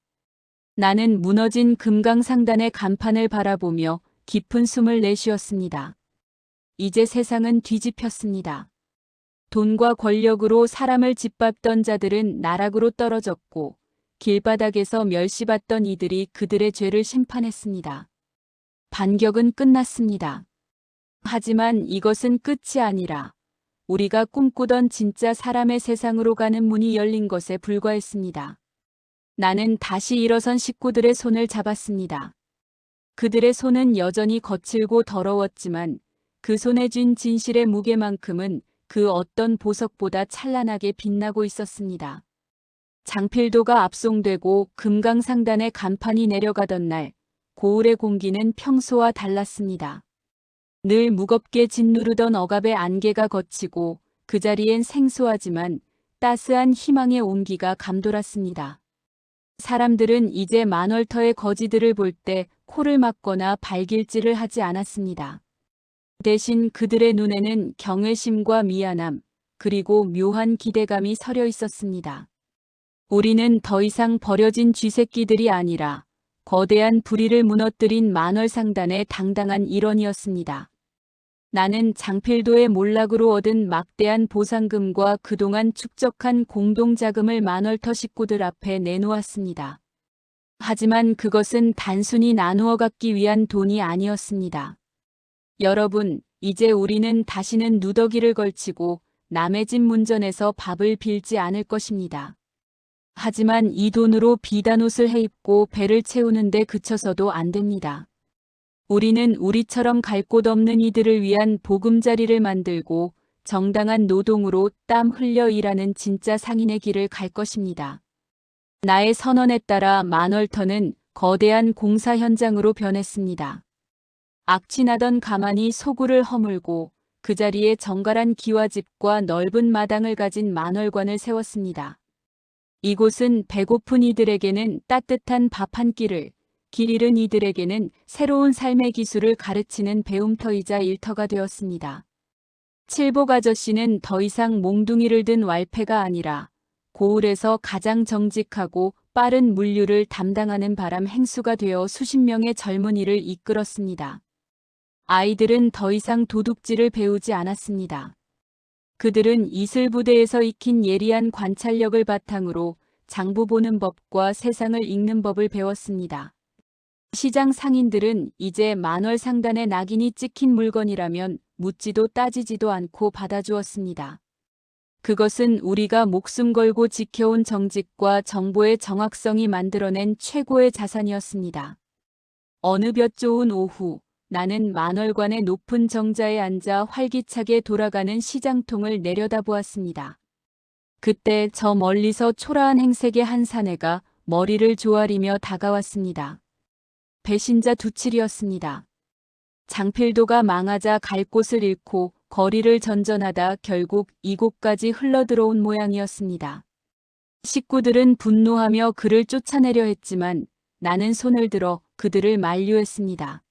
나는 무너진 금강상단의 간판을 바라보며 깊은 숨을 내쉬었습니다. 이제 세상은 뒤집혔습니다. 돈과 권력으로 사람을 짓밟던 자들은 나락으로 떨어졌고 길바닥에서 멸시받던 이들이 그들의 죄를 심판했습니다. 반격은 끝났습니다. 하지만 이것은 끝이 아니라 우리가 꿈꾸던 진짜 사람의 세상으로 가는 문이 열린 것에 불과했습니다. 나는 다시 일어선 식구들의 손을 잡았습니다. 그들의 손은 여전히 거칠고 더러웠지만 그 손에 쥔 진실의 무게만큼은 그 어떤 보석보다 찬란하게 빛나고 있었습니다. 장필도가 압송되고 금강상단의 간판이 내려가던 날 고을의 공기는 평소와 달랐습니다. 늘 무겁게 짓누르던 억압의 안개가 걷히고 그 자리엔 생소하지만 따스한 희망의 온기가 감돌았습니다. 사람들은 이제 만월터의 거지들을 볼 때 코를 막거나 발길질을 하지 않았습니다. 대신 그들의 눈에는 경외심과 미안함, 그리고 묘한 기대감이 서려 있었습니다. 우리는 더 이상 버려진 쥐새끼들이 아니라 거대한 불의를 무너뜨린 만월상단의 당당한 일원이었습니다. 나는 장필도의 몰락으로 얻은 막대한 보상금과 그동안 축적한 공동자금을 만월터 식구들 앞에 내놓았습니다. 하지만 그것은 단순히 나누어 갖기 위한 돈이 아니었습니다. 여러분, 이제 우리는 다시는 누더기를 걸치고 남의 집 문전에서 밥을 빌지 않을 것입니다. 하지만 이 돈으로 비단옷을 해입고 배를 채우는 데 그쳐서도 안 됩니다. 우리는 우리처럼 갈 곳 없는 이들을 위한 보금자리를 만들고 정당한 노동으로 땀 흘려 일하는 진짜 상인의 길을 갈 것입니다. 나의 선언에 따라 만월터는 거대한 공사 현장으로 변했습니다. 악취나던 가만이 소굴을 허물고 그 자리에 정갈한 기와집과 넓은 마당을 가진 만월관을 세웠습니다. 이곳은 배고픈 이들에게는 따뜻한 밥 한 끼를, 길 잃은 이들에게는 새로운 삶의 기술을 가르치는 배움터이자 일터가 되었습니다. 칠복 아저씨는 더 이상 몽둥이를 든 왈패가 아니라 고을에서 가장 정직하고 빠른 물류를 담당하는 바람 행수가 되어 수십 명의 젊은이를 이끌었습니다. 아이들은 더 이상 도둑질을 배우지 않았습니다. 그들은 이슬부대에서 익힌 예리한 관찰력을 바탕으로 장부 보는 법과 세상을 읽는 법을 배웠습니다. 시장 상인들은 이제 만월상단의 낙인이 찍힌 물건이라면 묻지도 따지지도 않고 받아주었습니다. 그것은 우리가 목숨 걸고 지켜온 정직과 정보의 정확성이 만들어낸 최고의 자산이었습니다. 어느 볕 좋은 오후, 나는 만월관의 높은 정자에 앉아 활기차게 돌아가는 시장통을 내려다보았습니다. 그때 저 멀리서 초라한 행색의 한 사내가 머리를 조아리며 다가왔습니다. 배신자 두칠이었습니다. 장필도가 망하자 갈 곳을 잃고 거리를 전전하다 결국 이곳까지 흘러들어온 모양이었습니다. 식구들은 분노하며 그를 쫓아내려 했지만 나는 손을 들어 그들을 만류했습니다.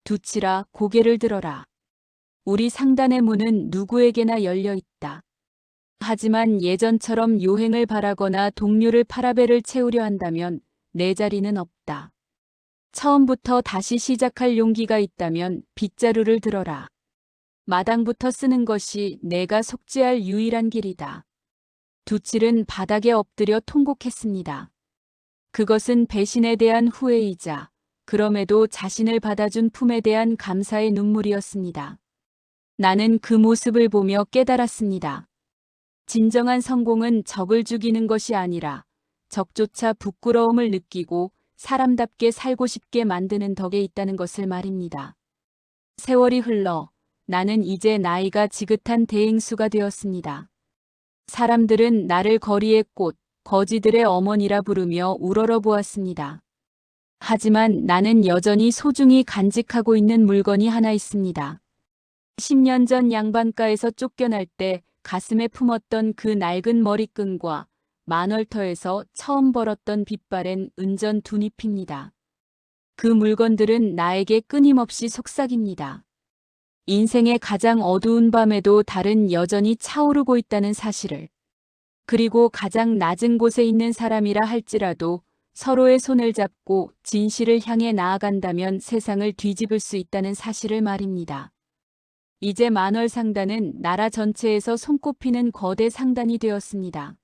두칠아, 고개를 들어라. 우리 상단의 문은 누구에게나 열려 있다. 하지만 예전처럼 요행을 바라거나 동료를 파라벨을 채우려 한다면 내 자리는 없다. 처음부터 다시 시작할 용기가 있다면 빗자루를 들어라. 마당부터 쓰는 것이 내가 속죄할 유일한 길이다. 두칠은 바닥에 엎드려 통곡했습니다. 그것은 배신에 대한 후회이자 그럼에도 자신을 받아준 품에 대한 감사의 눈물이었습니다. 나는 그 모습을 보며 깨달았습니다. 진정한 성공은 적을 죽이는 것이 아니라 적조차 부끄러움을 느끼고 사람답게 살고 싶게 만드는 덕에 있다는 것을 말입니다. 세월이 흘러 나는 이제 나이가 지긋한 대행수가 되었습니다. 사람들은 나를 거리의 꽃, 거지들의 어머니라 부르며 우러러보았습니다. 하지만 나는 여전히 소중히 간직하고 있는 물건이 하나 있습니다. 10년 전 양반가에서 쫓겨날 때 가슴에 품었던 그 낡은 머리끈과 만월터에서 처음 벌었던 빗발엔 은전 두잎입니다. 그 물건들은 나에게 끊임없이 속삭입니다. 인생의 가장 어두운 밤에도 달은 여전히 차오르고 있다는 사실을. 그리고 가장 낮은 곳에 있는 사람이라 할지라도 서로의 손을 잡고 진실을 향해 나아간다면 세상을 뒤집을 수 있다는 사실을 말입니다. 이제 만월 상단은 나라 전체에서 손꼽히는 거대 상단이 되었습니다.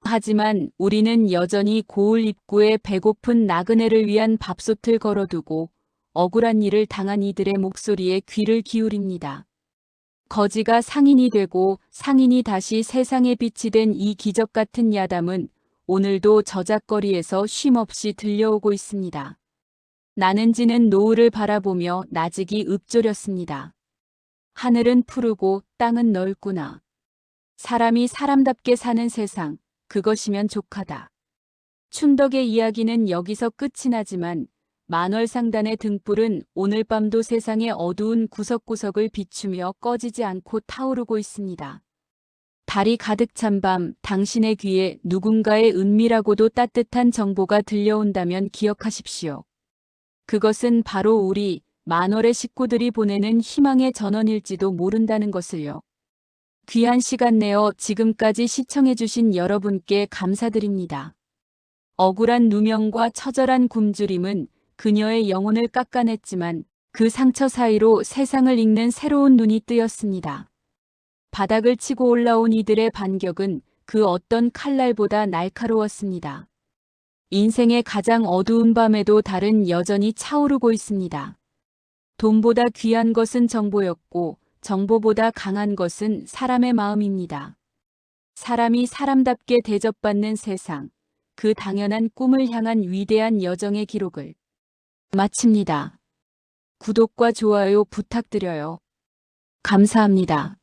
하지만 우리는 여전히 고을 입구에 배고픈 나그네를 위한 밥솥을 걸어두고 억울한 일을 당한 이들의 목소리에 귀를 기울입니다. 거지가 상인이 되고 상인이 다시 세상의 빛이 된 이 기적 같은 야담은 오늘도 저작거리에서 쉼없이 들려오고 있습니다. 나는 지는 노을을 바라보며 나직이 읊조렸습니다. 하늘은 푸르고 땅은 넓구나. 사람이 사람답게 사는 세상, 그것이면 족하다. 춘덕의 이야기는 여기서 끝이 나지만 만월상단의 등불은 오늘 밤도 세상의 어두운 구석구석을 비추며 꺼지지 않고 타오르고 있습니다. 달이 가득 찬 밤 당신의 귀에 누군가의 은밀하고도 따뜻한 정보가 들려온다면 기억하십시오. 그것은 바로 우리 만월의 식구들이 보내는 희망의 전원일지도 모른다는 것을요. 귀한 시간 내어 지금까지 시청해주신 여러분께 감사드립니다. 억울한 누명과 처절한 굶주림은 그녀의 영혼을 깎아냈지만 그 상처 사이로 세상을 읽는 새로운 눈이 뜨였습니다. 바닥을 치고 올라온 이들의 반격은 그 어떤 칼날보다 날카로웠습니다. 인생의 가장 어두운 밤에도 달은 여전히 차오르고 있습니다. 돈보다 귀한 것은 정보였고 정보보다 강한 것은 사람의 마음입니다. 사람이 사람답게 대접받는 세상, 그 당연한 꿈을 향한 위대한 여정의 기록을 마칩니다. 구독과 좋아요 부탁드려요. 감사합니다.